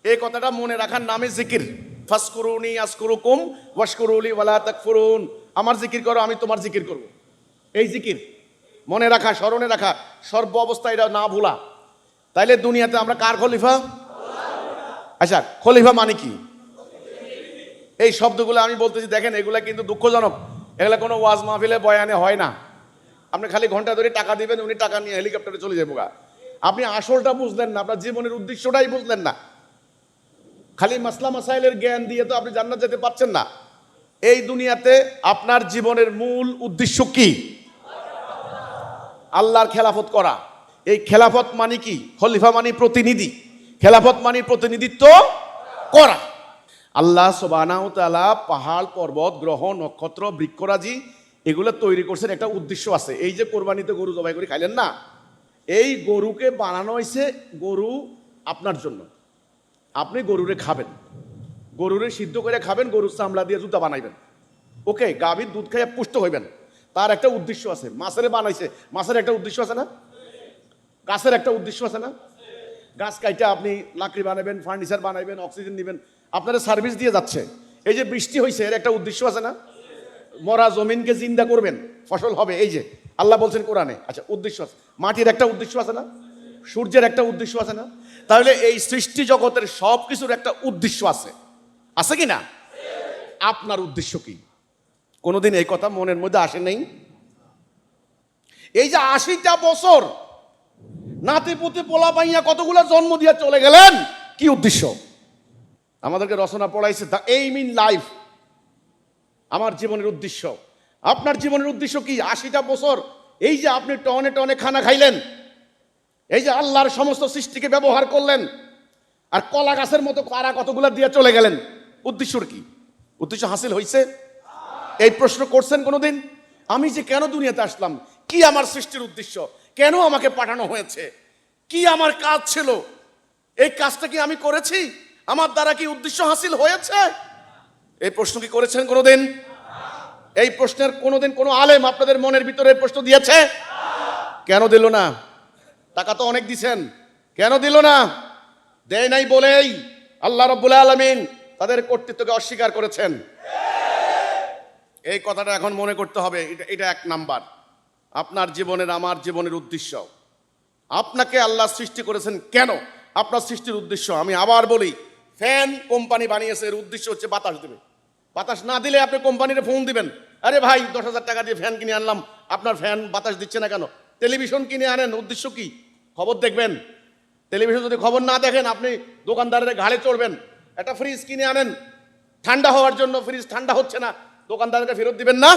এই কথাটা মনে রাখার নামে জিকির। ফাসকুরুনি আসকুরুকুম ওয়াশকুরুলি ওয়ালা তাকফুরুন। আমার জিকির করো, আমি তোমার জিকির করব। এই জিকির মনে রাখা, স্মরণে রাখা, সর্ব অবস্থায় এটা না ভোলা। তাইলে দুনিয়াতে আমরা কার খলিফা? আচ্ছা খলিফা মানে কি? এই শব্দগুলো আমি বলতেছি, দেখেন এগুলা কিন্তু দুঃখজনক। এগুলা কোনো ওয়াজ মাহফিলে বয়ানে হয় না। আপনি খালি ঘন্টা ধরে টাকা দিবেন, উনি টাকা নিয়ে হেলিকপ্টারে চলে যাবো। আপনি আসলটা বুঝলেন না, আপনার জীবনের উদ্দেশ্যটাই বুঝলেন না। খালি মাসলা মাসাইলের জ্ঞান দিয়ে তো আপনি জান্নাত যেতে পারছেন না। এই দুনিয়াতে আপনার জীবনের মূল উদ্দেশ্য কি? আল্লাহর খেলাফত করা। এই খেলাফত মানে কি? খলিফা মানে প্রতিনিধি, খেলাফত মানে প্রতিনিধিত্ব করা। আল্লাহ সুবহানাহু ওয়া তাআলা পাহাড় পর্বত গ্রহ নক্ষত্র বৃক্ষরাজি এগুলো তৈরি করছেন, একটা উদ্দেশ্য আছে। এই যে কোরবানিতে গরু জবাই করে খাইলেন না, এই গরুকে বানানো হয়েছে গরু আপনার জন্য। আপনি গরুরে খাবেন, গরুরে সিদ্ধ করে খাবেন, গরুর চামড়া দিয়ে জুতা বানাইবেন। ওকে, গাভীর দুধ খাইয়া পুষ্ট হইবেন, তার একটা উদ্দেশ্য আছে। মাছের বানাইছে, মাছের একটা উদ্দেশ্য আছে না? গাছের একটা উদ্দেশ্য আছে না? গাছ কাইটা আপনি লাকড়ি বানাবেন, ফার্নিচার বানাইবেন, অক্সিজেন দিবেন, আপনারা সার্ভিস দিয়ে যাচ্ছে। এই যে বৃষ্টি হয়েছে, এর একটা উদ্দেশ্য আছে না? মরা জমিনকে জিন্দা করবেন, ফসল হবে, এই যে আল্লাহ বলছেন কোরআনে। আচ্ছা উদ্দেশ্য আছে। মাটির একটা উদ্দেশ্য আছে না? সূর্যের একটা উদ্দেশ্য আছে না? তাহলে এই সৃষ্টি জগতের সব কিছুর একটা উদ্দেশ্য আছে, আছে কি না? আপনার উদ্দেশ্য কি? কোনোদিন এই কথা মনের মধ্যে আসে নাই? এই যে 80টা বছর নাতি পুতি পোলা পাইয়া কতগুলো জন্ম দিয়ে চলে গেলেন, কি উদ্দেশ্য? আমাদেরকে রচনা পড়াইছে দ্য এইম ইন লাইফ। আমার জীবনের উদ্দেশ্য, আপনার জীবনের উদ্দেশ্য কি? 80টা বছর এই যে আপনি টনে টনে খানা খাইলেন, এই যে আল্লাহর সমস্ত সৃষ্টিকে ব্যবহার করলেন, আর কলা গাছের মতো কারা কতগুলা দিয়ে চলে গেলেন, উদ্দেশ্য কি? উদ্দেশ্য হাসিল হয়েছে? এই প্রশ্ন করছেন কোনোদিন? আমি যে কেন দুনিয়াতে আসলাম, কি আমার সৃষ্টির উদ্দেশ্য, কেন আমাকে পাঠানো হয়েছে, কি আমার কাজ ছিল, এই কাজটা কি আমি করেছি, আমার দ্বারা কি উদ্দেশ্য হাসিল হয়েছে? এই প্রশ্ন কি করেছেন কোনোদিন? এই প্রশ্নের কোনোদিন কোনো আলেম আপনাদের মনের ভিতরে প্রশ্ন দিয়েছে? কেন দিল না? টাকা তো অনেক দিছেন, কেন দিল না? দেয় নাই বলেই আল্লাহ রাব্বুল আলামিন তাদের কর্তৃত্বকে অস্বীকার করেছেন। এই কথাটা এখন মনে করতে হবে। এটা এক নাম্বার। আপনার জীবনের, আমার জীবনের উদ্দেশ্য। আপনাকে আল্লাহ সৃষ্টি করেছেন কেন? আপনার সৃষ্টির উদ্দেশ্য আমি আবার বলি, ফ্যান কোম্পানি বানিয়েছে, এর উদ্দেশ্য হচ্ছে বাতাস দেবে। বাতাস না দিলে আপনি কোম্পানিতে ফোন দিবেন, আরে ভাই 10,000 টাকা দিয়ে ফ্যান কিনে আনলাম, আপনার ফ্যান বাতাস দিচ্ছে না কেন? টেলিভিশন কিনে আনেন, উদ্দেশ্য কি? খবর দেখবেন। টেলিভিশন যদি খবর না দেখেন, আপনি দোকানদারের ঘাড়ে চড়বেন। একটা ফ্রিজ কিনে আনেন ঠান্ডা হওয়ার জন্য, ফ্রিজ ঠান্ডা হচ্ছে না, দোকানদারকে ফেরত দিবেন না?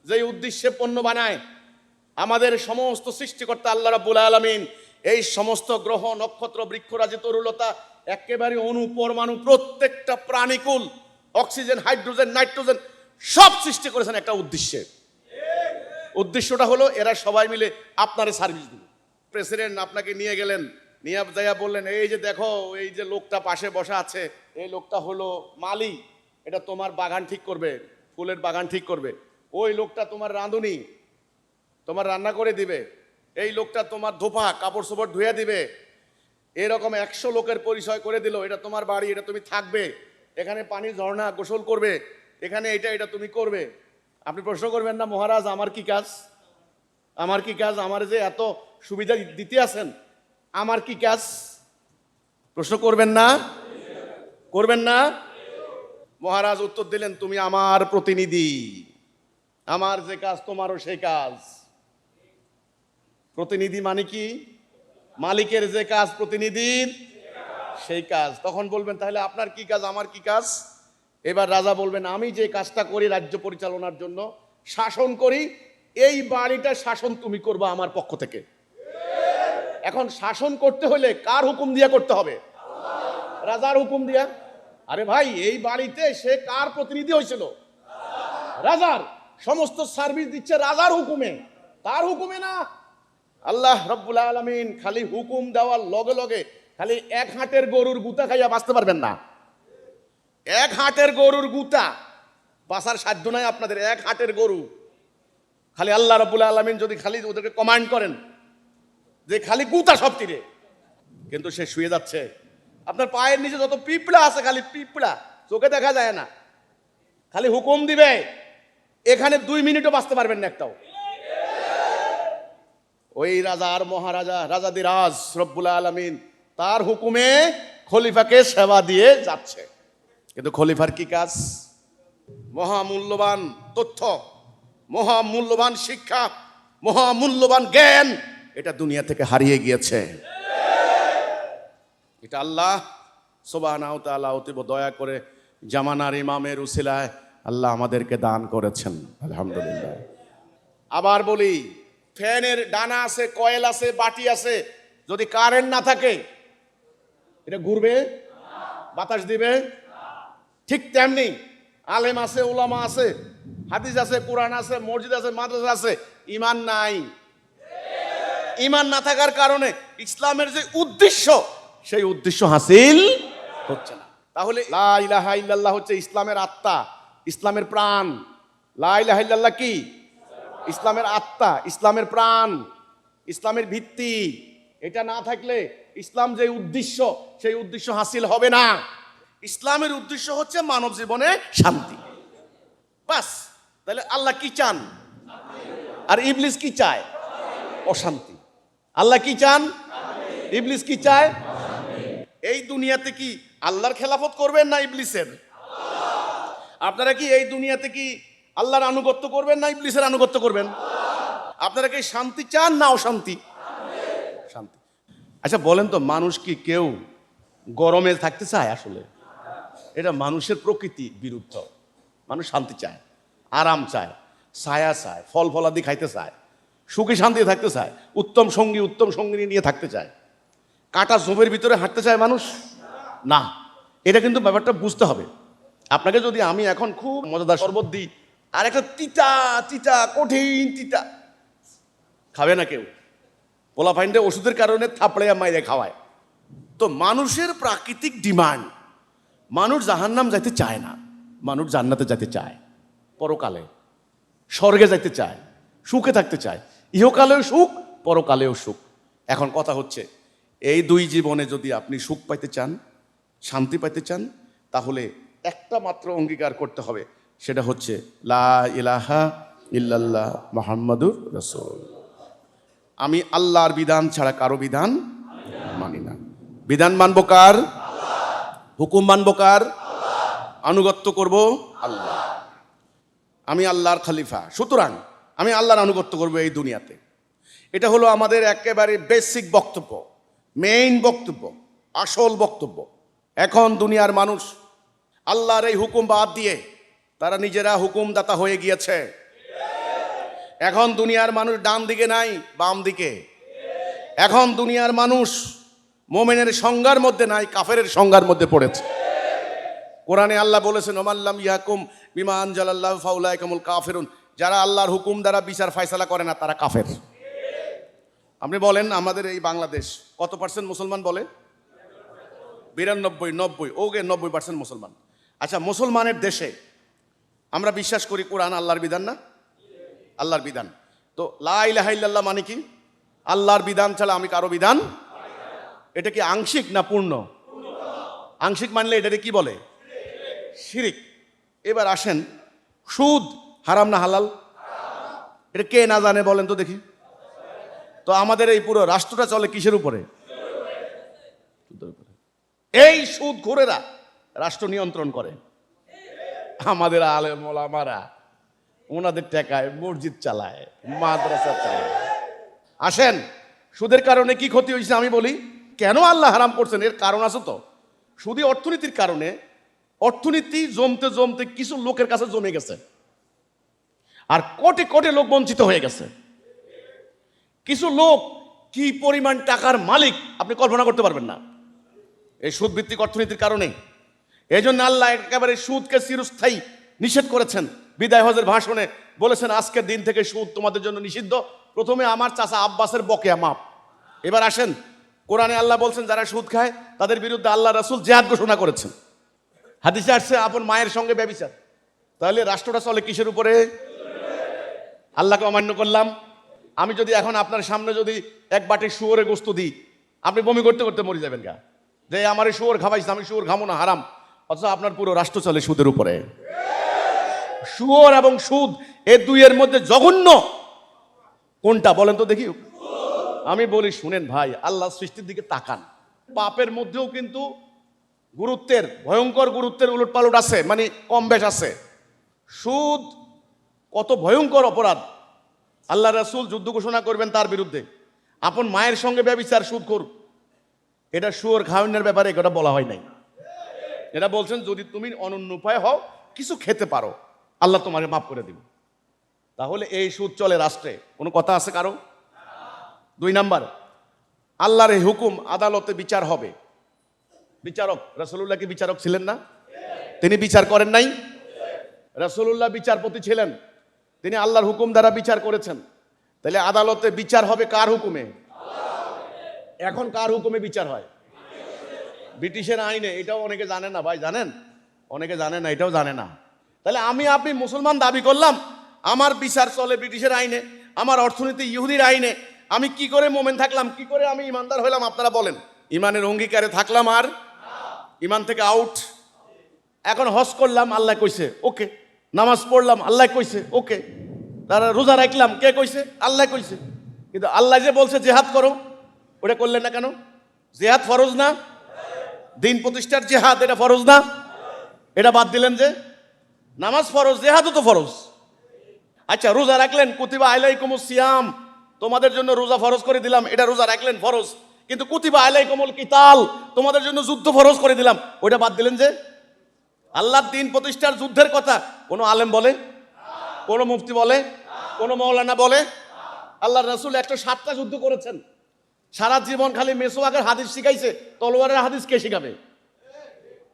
যেই উদ্দেশ্যে পণ্য বানায়, আমাদের সমস্ত সৃষ্টিকর্তা আল্লাহ রাব্বুল আলামিন এই সমস্ত গ্রহ নক্ষত্র বৃক্ষরাজি তরুলতা একেবারে অণু পরমাণু প্রত্যেকটা প্রাণীকুল অক্সিজেন হাইড্রোজেন নাইট্রোজেন সব সৃষ্টি করেছেন একটা উদ্দেশ্যে। উদ্দেশ্যটা হলো এরা সবাই মিলে আপনারে সার্ভিস দিবে। প্রেসিডেন্ট আপনাকে নিয়ে গেলেন, নিয়ে যাইয়া বললেন এই যে দেখো এই যে লোকটা পাশে বসা আছে এই লোকটা হলো মালি, এটা তোমার বাগান ঠিক করবে, ফুলের বাগান ঠিক করবে। ওই লোকটা তোমার রাঁধুনি, তোমার রান্না করে দিবে। এই লোকটা তোমার ধোপা কাপড় চোপড় ধুয়ে দিবে। এরকম 100 লোকের পরিচয় করে দিল, এটা তোমার বাড়ি, এটা তুমি থাকবে, এখানে পানি ঝর্ণা গোসল করবে, এখানে এটা তুমি করবে। আপনি প্রশ্ন করবেন না মহারাজ আমার কি কাজ, আমার কি কাজ, আমার যে এত সুবিধা দিতে আছেন আমার কি কাজ? প্রশ্ন করবেন না, করবেন না? মহারাজ উত্তর দিলেন তুমি আমার প্রতিনিধি, আমার যে কাজ তোমারও সেই কাজ। প্রতিনিধি মানে কি? মালিকের যে কাজ প্রতিনিধির সেই কাজ। তখন বলবেন তাহলে আপনার কি কাজ, আমার কি কাজ? এবার রাজা বলবেন আমি যে কাজটা করি রাজ্য পরিচালনার জন্য, শাসন করি, এই বাড়িটা শাসন তুমি করবে আমার পক্ষ থেকে। এখন শাসন করতে হলে কার হুকুম দিয়া করতে হবে? রাজার হুকুম দিয়া। আরে ভাই এই বাড়িতে সে কার প্রতিনিধি হয়েছিল? রাজার। সমস্ত সার্ভিস দিচ্ছে রাজার হুকুমে, তার হুকুমে না। আল্লাহ রাব্বুল আলামিন খালি হুকুম দেওয়ার লগে লগে খালি এক হাটের গরুর গুতা খাইয়া বাঁচতে পারবেন না। এক হাটের গরুর গুতা বাঁচার সাধ্য নাই আপনাদের। এক হাটের গরু খালি আল্লাহ রাব্বুল আলামিন যদি খালি ওদেরকে কমান্ড করেন যে খালি গুতা সব তীরে, কিন্তু সে শুয়ে যাচ্ছে। আপনার পায়ের নিচে যত পিঁপড়া আছে খালি পিঁপড়া, চোখে দেখা যায় না, খালি হুকুম দিবে। এখানে 2 মিনিটও বাঁচতে পারবেন না একটাও। ওই রাজা আর মহারাজা রাজাদিরাজ রব্বুল আলামিন তার হুকুমে খলিফাকে সেবা দিয়ে যাচ্ছে। কিন্তু খলিফার কি কাজ? মহামূল্যবান তথ্য, মহামূল্যবান শিক্ষা, মহামূল্যবান জ্ঞান এটা দুনিয়া থেকে হারিয়ে গিয়েছে। এটা আল্লাহ সুবহানাহু ওয়া তাআলা অতীব দয়া করে জামানার ইমামের উসিলায় আল্লাহ আমাদেরকে দান করেছেন, আলহামদুলিল্লাহ। আবার বলি, ফ্যানের ডানা আছে, কয়েল আছে, বাটি আছে, যদি কারেন্ট না থাকে এটা ঘুরবে? বাতাস দিবে? ঠিক তেমনি আলেম আছে, উলামা আছে, হাদিস আছে, কোরআন আছে, মসজিদ আছে, মাদ্রাসা আছে, ঈমান নাই। ঈমান না থাকার কারণে ইসলামের যে উদ্দেশ্য সেই উদ্দেশ্য হাসিল হচ্ছে না। তাহলে লা ইলাহা ইল্লাল্লাহ হচ্ছে ইসলামের আত্মা, ইসলামের প্রাণ। লা ইলাহা ইল্লাল্লাহ কি? ইসলামের আত্মা, ইসলামের প্রাণ, ইসলামের ভিত্তি। এটা না থাকলে ইসলাম যে উদ্দেশ্য সেই উদ্দেশ্য হাসিল হবে না। ইসলামের উদ্দেশ্য হচ্ছে মানব জীবনে শান্তি, বাস। তাহলে আল্লাহ কি চান আর ইবলিস কি চায়? অশান্তি। আল্লাহ কি চান, ইবলিস কি চায়? এই দুনিয়াতে কি আল্লাহর খেলাফত করবেন না ইবলিসের? আপনারা কি এই দুনিয়াতে কি আল্লাহর আনুগত্য করবেন না ইবলিসের আনুগত্য করবেন? আপনারা কি শান্তি চান না অশান্তি? শান্তি। আচ্ছা বলেন তো, মানুষ কি কেউ গরমে থাকতে চায়? আসলে এটা মানুষের প্রকৃতি বিরুদ্ধ। মানুষ শান্তি চায়, আরাম চায়, ছায়া চায়, ফল ফলাদি খাইতে চায়, সুখী শান্তি থাকতে চায়, উত্তম সঙ্গী উত্তম সঙ্গিনী নিয়ে থাকতে চায়। কাটা জমির ভিতরে হাঁটতে চায় মানুষ না। এটা কিন্তু ব্যাপারটা বুঝতে হবে আপনাকে। যদি আমি এখন খুব মজাদার শরবত দিই আর একটা তিতা তিতা কঠিন তিতা, খাবে না কেউ। পোলাপাইনটা ওষুধের কারণে থাপড়ে মাইরে খাওয়ায়। তো মানুষের প্রাকৃতিক ডিমান্ড, মানুষ জাহান্নাম যাইতে চায় না, মানুষ জান্নাতে যেতে চায়, পরকালে স্বর্গে যাইতে চায়, সুখে থাকতে চায়, ইহকালেও সুখ পরকালেও সুখ। এখন কথা হচ্ছে এই 2 জীবনে যদি আপনি সুখ পাইতে চান, শান্তি পাইতে চান, তাহলে একটা মাত্র অঙ্গীকার করতে হবে, সেটা হচ্ছে লা ইলাহা ইল্লাল্লাহ মুহাম্মাদুর রাসূল। আমি আল্লাহর বিধান ছাড়া কারো বিধান মানি না। বিধান মানব কার? হুকুম মানব কার? আনুগত্য করব আল্লাহ। আমি আল্লাহর খলিফা, সুতরাং আমি আল্লাহর আনুগত্য করব এই দুনিয়াতে। এটা হলো আমাদের একেবারে বেসিক বক্তব্য, মেইন বক্তব্য, আসল বক্তব্য। এখন দুনিয়ার মানুষ আল্লাহর এই হুকুম বাদ দিয়ে তারা নিজেরা হুকুমদাতা হয়ে গিয়েছে। এখন দুনিয়ার মানুষ ডান দিকে নাই, বাম দিকে। এখন দুনিয়ার মানুষ মোমেনের সংজ্ঞার মধ্যে নাই, কাফেরের সংজ্ঞার মধ্যে পড়েছে। কোরআনে আল্লাহ বলেছেন, ওমাল্লাম ইয়াকুম বিমা আনজালাল্লাহু ফাউলাইকাহুমুল কাফিরুন, যারা আল্লাহর হুকুম দ্বারা বিচার ফয়সালা করে না তারা কাফের। আপনি বলেন আমাদের এই বাংলাদেশ কত পার্সেন্ট মুসলমান বলে? 92, 90, ওকে 90% মুসলমান। আচ্ছা, মুসলমানের দেশে আমরা বিশ্বাস করি কোরআন আল্লাহর বিধান না? আল্লাহর বিধান। তো লা ইলাহা ইল্লাল্লাহ মানে কি? আল্লাহর বিধান ছাড়া আমি কারো বিধান। এটা কি আংশিক না পূর্ণ? আংশিক মানলে এটাকে কি বলে? শিরিক। এবার আসেন, সুদ হারাম না হালাল? এটা কে না জানে বলেন তো দেখি। তো আমাদের এই পুরো রাষ্ট্রটা চলে কিসের উপরে? এই সুদ ঘুরেরা রাষ্ট্র নিয়ন্ত্রণ করে। আমাদের আলেম ওলামারা ওনাদের টাকায় মসজিদ চালায়, মাদ্রাসা চালায়। আসেন, সুদের কারণে কি ক্ষতি হয়েছে আমি বলি। কেন আল্লাহ হারাম করছেন এর কারণ আছে তো। সুদী অর্থনীতির কারণে অর্থনীতি জমতে জমতে কিছু লোকের কাছে জমে গেছে, আর কোটি কোটি লোক বঞ্চিত হয়ে গেছে। কিছু লোক কি পরিমাণ টাকার মালিক আপনি কল্পনা করতে পারবেন না এই সুদ ভিত্তিক অর্থনীতির কারণে। এই জন্য আল্লাহ একেবারে সুদকে চিরস্থায়ী নিষেধ করেছেন। বিদায় হজের ভাষণে বলেছেন, আজকের দিন থেকে সুদ তোমাদের জন্য নিষিদ্ধ। প্রথমে আমার চাচা আব্বাসের বকেয়া মাপ। এবার আসেন, কোরআনে আল্লাহ বলছেন যারা সুদ খায় তাদের বিরুদ্ধে আল্লাহ রাসূল জিহাদ ঘোষণা করেছেন। হাদিসে আসছে আপন মায়ের সঙ্গে ব্যভিচার। তাহলে রাষ্ট্রটা চলে কিসের উপরে? আল্লাহকে অমান্য করলাম। আমি যদি এখন আপনার সামনে যদি এক বাটি শুয়োরের গোস্ত দিই, আপনি বমি করতে করতে মরে যাবেন গা, যে আমার এই শুয়োর খাওয়াইছে, আমি শুয়োর খাবো না, হারাম। অথচ আপনার পুরো রাষ্ট্র চলে সুদের উপরে। শুয়োর এবং সুদ এই দুইয়ের মধ্যে জঘন্য কোনটা বলেন তো দেখি। আমি বলি শুনেন ভাই, আল্লাহ সৃষ্টির দিকে তাকান। পাপের মধ্যেও কিন্তু গুরুত্বের, ভয়ঙ্কর গুরুত্বের উলটপালট আছে, মানে কম বেশ আছে। সুদ কত ভয়ঙ্কর অপরাধ। আল্লাহ রাসূল যুদ্ধ ঘোষণা করবেন তার বিরুদ্ধে। আপন মায়ের সঙ্গে ব্যভিচার, সুদখোর, এটা শুয়োর খাওয়ানোর ব্যাপারে এটা বলা হয় নাই। এটা বলছেন যদি তুমি অনন্য উপায় হও, কিছু খেতে পারো, আল্লাহ তোমাকে মাফ করে দিবে। তাহলে এই সুদ চলে রাষ্ট্রে, কোনো কথা আছে কারো? 2 নাম্বার, আল্লাহর এই হুকুম আদালতে বিচার হবে। বিচারক রাসূলুল্লাহ কি বিচারক ছিলেন না? তিনি বিচার করেন নাই? রাসূলুল্লাহ বিচারপতি ছিলেন, তিনি আল্লাহর হুকুম দ্বারা বিচার করেছেন। তাহলে আদালতে বিচার হবে কার হুকুমে? এখন কার হুকুমে বিচার হয়? ব্রিটিশের আইনে। এটাও অনেকে জানে না ভাই, জানেন? অনেকে জানে না, এটাও জানে না। তাহলে আমি আপনি মুসলমান দাবি করলাম, আমার বিচার চলে ব্রিটিশের আইনে, আমার অর্থনীতি ইহুদির আইনে। আমি কি করে মোমেন থাকলাম, কি করে আমি ইমানদার হইলাম? আপনারা বলেন। ইমানের অঙ্গীকারে থাকলাম আর ইমান থেকে আউট। এখন হজ করলাম, আল্লাহ কইছে ওকে। নামাজ পড়লাম, আল্লাহ কইছে ওকে। তারা রোজা রাখলাম, কে কইছে? আল্লাহ কইছে। কিন্তু আল্লাহ যে বলছে জেহাদ করো, ওটা করলেন না কেন? জেহাদ ফরজ না? দিন প্রতিষ্ঠার জেহাদ এটা ফরজ না? এটা বাদ দিলেন যে? নামাজ ফরজ, জেহাদও তো ফরজ। আচ্ছা, রোজা রাখলেন, কুতিবা আলাইকুমুস সিয়াম, তোমাদের জন্য রোজা ফরজ করে দিলাম, এটা রোজা রাখলেন ফরজ। কিন্তু কুতিবা আলাইকুমুল কিতাল, তোমাদের জন্য যুদ্ধ ফরজ করে দিলাম, ওইটা বাদ দিলেন যে? আল্লাহর দিন প্রতিষ্ঠার যুদ্ধের কথা কোন আলেম বলে? কোন মুফতি বলে? কোন মাওলানা বলে? আল্লাহর রাসূল 107টা যুদ্ধ করেছেন। সারা জীবন খালি মেসওয়াকের হাদিস শিখাইছে, তলোয়ারের হাদিস কে শিখাবে?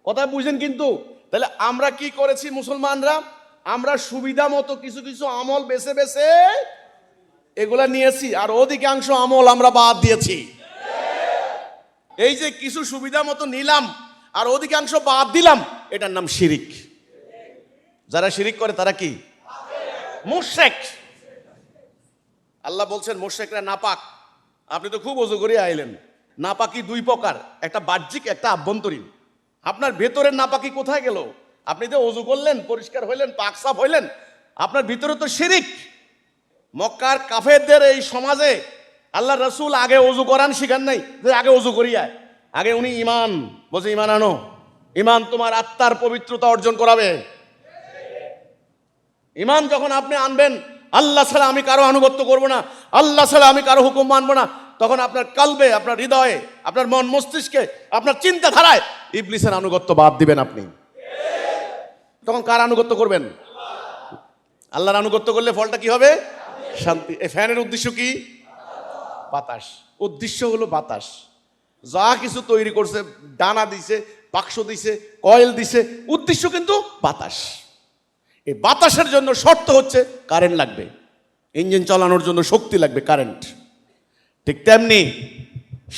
কথা বুঝেন কিন্তু। তাহলে আমরা কি করেছি মুসলমানরা? আমরা সুবিধা মতো কিছু কিছু আমল বেছে বেছে এগুলা নিয়েছি, আর অধিকাংশ আমল আমরা বাদ দিয়েছি। এই যে কিছু সুবিধা মতো নিলাম আর অধিকাংশ বাদ দিলাম, এটার নাম শিরিক। যারা শিরিক করে তারা কি? মুশরিক। আল্লাহ বলছেন মুশরিকরা নাপাক। আপনি তো খুব ওযু করে আইলেন। নাপাকি 2 প্রকার, একটা বাহ্যিক, একটা আভ্যন্তরীণ। আপনার ভেতরের নাপাকি কোথায় গেল? আপনি তো ওযু করলেন, পরিষ্কার হইলেন, পাক সাফ হইলেন, আপনার ভিতরে তো শিরিক। মক্কার কাফেরদের এই সমাজে আল্লাহ রাসূল আগে ওযু করান শিখান নাই যে আগে ওযু করিয়া। আগে উনি ইমান বলছে, ইমান আনো, ইমান তোমার আত্মার পবিত্রতা অর্জন করাবে। ইমান যখন আপনি আনবেন, আল্লাহ ছাড়া আমি কারো আনুগত্য করব না, আল্লাহ ছাড়া আমি কারো হুকুম মানব না, তখন আপনার কালবে, আপনার হৃদয়ে, আপনার মন মস্তিষ্কে, আপনার চিন্তাধারায় ইবলিসের আনুগত্য বাদ দিবেন আপনি। তখন কার আনুগত্য করবেন? আল্লাহর আনুগত্য করলে ফলটা কি হবে? শান্তি। এই ফ্যানের উদ্দেশ্য কি? বাতাস। উদ্দেশ্য হলো বাতাস। যা কিছু তৈরি করছে, ডানা দিছে, বাক্স দিছে, কয়েল দিছে, উদ্দেশ্য কিন্তু বাতাস। এই বাতাসের জন্য শর্ত হচ্ছে কারেন্ট লাগবে, ইঞ্জিন চালানোর জন্য শক্তি লাগবে, কারেন্ট। ঠিক তেমনি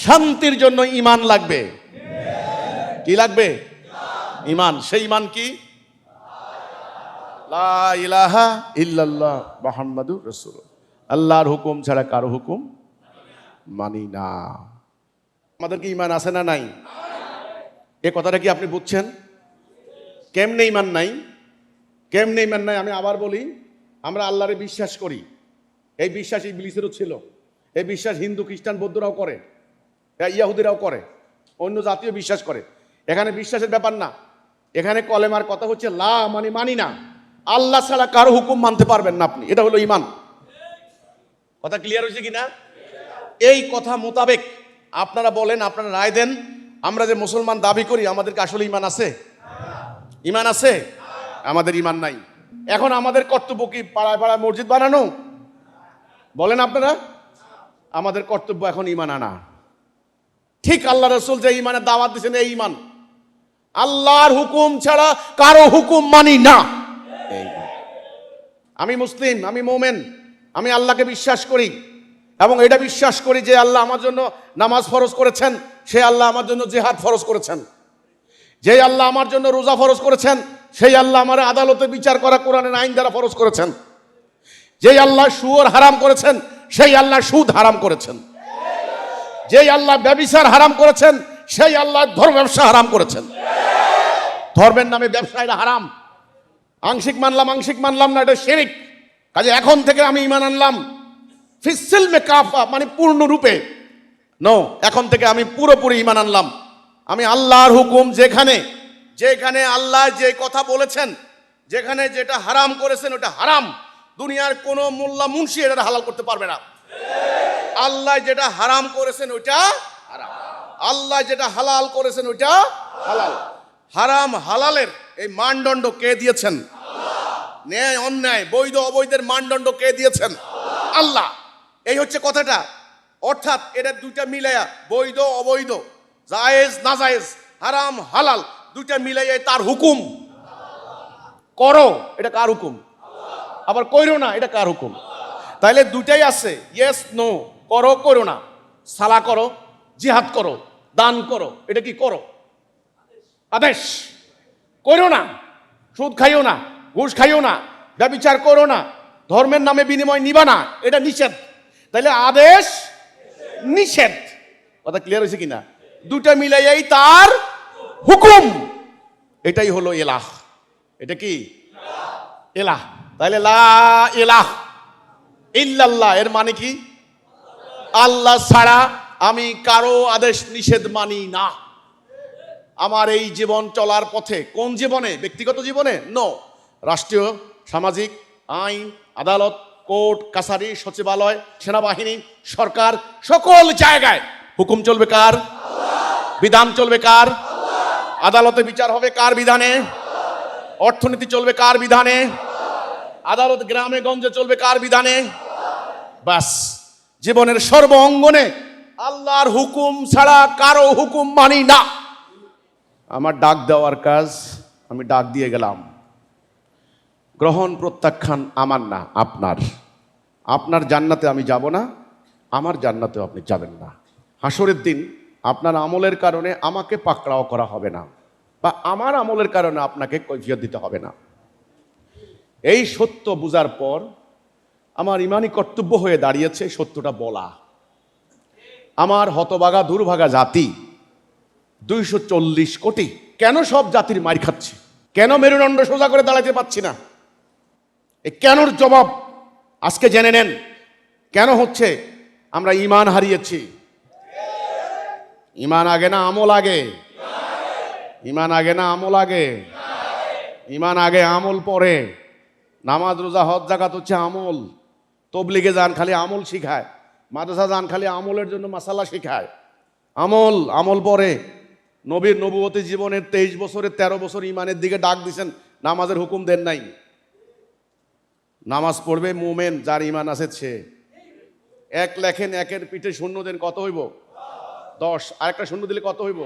শান্তির জন্য ঈমান লাগবে। কি লাগবে? ঈমান। সেই ঈমান কি? লা ইলাহা ইল্লাল্লাহ মুহাম্মাদুর রাসূলুল্লাহ। আল্লাহর হুকুম ছাড়া কারো হুকুম মানি না। আমাদের কি ঈমান আছে না নাই? এই কথাটা কি আপনি বুঝছেন? কেমনে ঈমান নাই? কেমনে ঈমান নাই? আমি আবার বলি, আমরা আল্লাহরে বিশ্বাস করি। এই বিশ্বাস ইবলিসেরও ছিল। এই বিশ্বাস হিন্দু, খ্রিস্টান, বৌদ্ধরাও করে, ইয়াহুদিরাও করে, অন্য জাতীয় বিশ্বাস করে। এখানে বিশ্বাসের ব্যাপার না, এখানে কলেমার কথা হচ্ছে লা, মানে মানি না। আল্লাহ ছাড়া কারো হুকুম মানতে পারবেন না আপনি, এটা হলো ঈমান। কথা ক্লিয়ার হয়েছে কিনা? এই কথা মোতাবেক আপনারা বলেন, আপনারা রায় দেন। আমরা যে মুসলমান দাবি করি, আমাদেরকে আসলে ঈমান আছে? ঈমান আছে? আমাদের ঈমান নাই। এখন আমাদের কর্তব্য কি পাড়ায় পাড়ায় মসজিদ বানানো? বলেন আপনারা। আমাদের কর্তব্য এখন ঈমান আনা। ঠিক আল্লাহ রাসূল যে ঈমানের দাওয়াত দিয়েছেন, এই ঈমান। আল্লাহর হুকুম ছাড়া কারো হুকুম মানি না। আমি মুসলিম, আমি মোমেন, আমি আল্লাহকে বিশ্বাস করি এবং এটা বিশ্বাস করি যে আল্লাহ আমার জন্য নামাজ ফরজ করেছেন, সে আল্লাহ আমার জন্য জিহাদ ফরজ করেছেন। যে আল্লাহ আমার জন্য রোজা ফরজ করেছেন, সেই আল্লাহ আমার আদালতে বিচার করা কোরআনের আইন দ্বারা ফরজ করেছেন। যে আল্লাহ সুদ হারাম করেছেন, সেই আল্লাহ সুদ হারাম করেছেন। যে আল্লাহ ব্যভিচার হারাম করেছেন, সেই আল্লাহ ধর্ম ব্যবসা হারাম করেছেন। ধর্মের নামে ব্যবসা এটা হারাম। আংশিক মানলাম, আংশিক মানলাম না, এটা শিরক। কাজে এখন থেকে আমি ঈমান আনলাম ফিসিল মে কাফা, মানে পূর্ণরূপে। নো, এখন থেকে আমি পুরোপুরি ঈমান আনলাম। আমি আল্লাহর হুকুম যেখানে যেখানে আল্লাহ যে কথা বলেছেন, যেখানে যেটা হারাম করেছেন ওটা হারাম। দুনিয়ার কোন মোল্লা মুন্সি এটা হালাল করতে পারবে না। আল্লাহ যেটা হারাম করেছেন ওইটা হারাম, আল্লাহ যেটা হালাল করেছেন ওইটা হালাল। হারাম হালালের এই মানদণ্ড কে দিয়েছেন? ন্যায় অন্যায়, বৈধ অবৈধের মানদণ্ড কে দিয়েছেন? আল্লাহ। এই হচ্ছে কথাটা। অর্থাৎ এটা দুইটা মিলাইয়া, বৈধ অবৈধ, জায়েজ নাজায়েজ, হারাম হালাল, দুইটা মিলাইয়া তার হুকুম। করো, এটা কার হুকুম? আবার কইরো না, এটা কার হুকুম? তাইলে দুইটাই আছে, ইয়েস নো। করো, করো না। সালা করো, জিহাদ করো, দান করো, এটা কি? করো, আদেশ। করো না, সুদ খাইও না, ঘুষ খাইও না, ব্যভিচার করো না, ধর্মের নামে বিনিময় নিবা না, এটা নিষেধ। তাইলে আদেশ, নিষেধ। কথা ক্লিয়ার হয়েছে কিনা? দুটা মিলাইয়াই তার হুকুম। এটাই হলো এলাহ। এটা কি? এলাহ। তাইলে লা ইলাহা ইল্লাল্লাহ এর মানে কি? আল্লাহ ছাড়া আমি কারো আদেশ নিষেধ মানি না। আমার এই জীবন চলার পথে, কোন জীবনে? ব্যক্তিগত জীবনে নো, রাষ্ট্রীয়, সামাজিক, আইন, আদালত, কোর্ট কাছারি, সচিবালয়, সেনাবাহিনী, সরকার, সকল জায়গায় হুকুম চলবে কার? বিধান চলবে কার? আদালতে বিচার হবে কার বিধানে? অর্থনীতি চলবে কার বিধানে? আদালত গ্রামে গঞ্জে চলবে কার বিধানে? বাস, জীবনের সর্ব অঙ্গনে আল্লাহর হুকুম ছাড়া কারো হুকুম মানি না। আমার ডাক দেওয়ার কাজ, আমি ডাক দিয়ে গেলাম। গ্রহণ প্রত্যাখ্যান আমার না, আপনার। আপনার জান্নাতে আমি যাব না, আমার জান্নাতেও আপনি যাবেন না। হাসরের দিন আপনার আমলের কারণে আমাকে পাকড়াও করা হবে না, বা আমার আমলের কারণে আপনাকে কৈফিয়ত দিতে হবে না। এই সত্য বুঝার পর আমার ইমানি কর্তব্য হয়ে দাঁড়িয়েছে সত্যটা বলা। আমার হতভাগা দুর্ভাগা জাতি 240 কোটি, কেন সব জাতির মার খাচ্ছে? কেন মেরুদণ্ড সোজা করে দাঁড়াতে পারছি না? এই কেনর জবাব আজকে জেনে নেন। কেন হচ্ছে? আমরা ঈমান হারিয়েছি। ঈমান আগে না আমল আগে? ঈমান আগে না আমল আগে? ঈমান আগে, আমল পরে। নামাজ রোজা হজ জাকাত হচ্ছে আমল। তবলিগে যান খালি আমল শিখায়, মাদ্রাসা যান খালি আমলের জন্য মাসালা শিখায়। আমল, আমল পরে। নবীর নবুয়তি জীবনের 23 বছরের 13 বছর ঈমানের দিকে ডাক দিছেন, নামাজের হুকুম দেন নাই। নামাজ পড়বে মুমেন, যার ইমান আছে সে। এক লেখেন, একের পিঠে শূন্য দেন, কত হইব? 10। আরেকটা শূন্য দিলে কত হইব?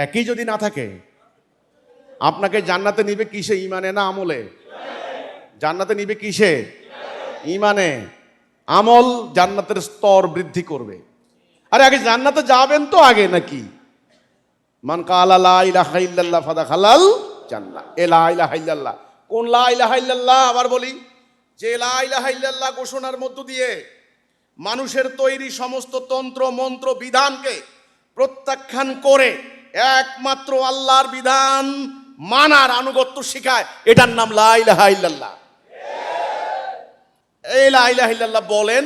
একই যদি না থাকে, আপনাকে জান্নাতে নিবে কিসে? ইমানে না আমলে? জান্নাতে নিবে কিসে? ইমানে। আমল জান্নাতের স্তর বৃদ্ধি করবে। আরে আগে জান্নাতে যাবেন তো আগে নাকি? মান কালা লা ইলাহা ইল্লাল্লাহ ফাদাখালাল জান্নাহ। এ লা ইলাহা ইল্লাল্লাহ, কোন লা ইলাহা ইল্লাল্লাহ? আবার বলি, যে লা ইলাহা ইল্লাল্লাহ ঘোষণার মধ্য দিয়ে মানুষের তৈরি সমস্ত তন্ত্র মন্ত্র বিধানকে প্রত্যাখ্যান করে একমাত্র আল্লাহর বিধান মানার আনুগত্য শিখায়, এটার নাম লা ইলাহা ইল্লাল্লাহ। এই লা ইলাহা ইল্লাল্লাহ বলেন,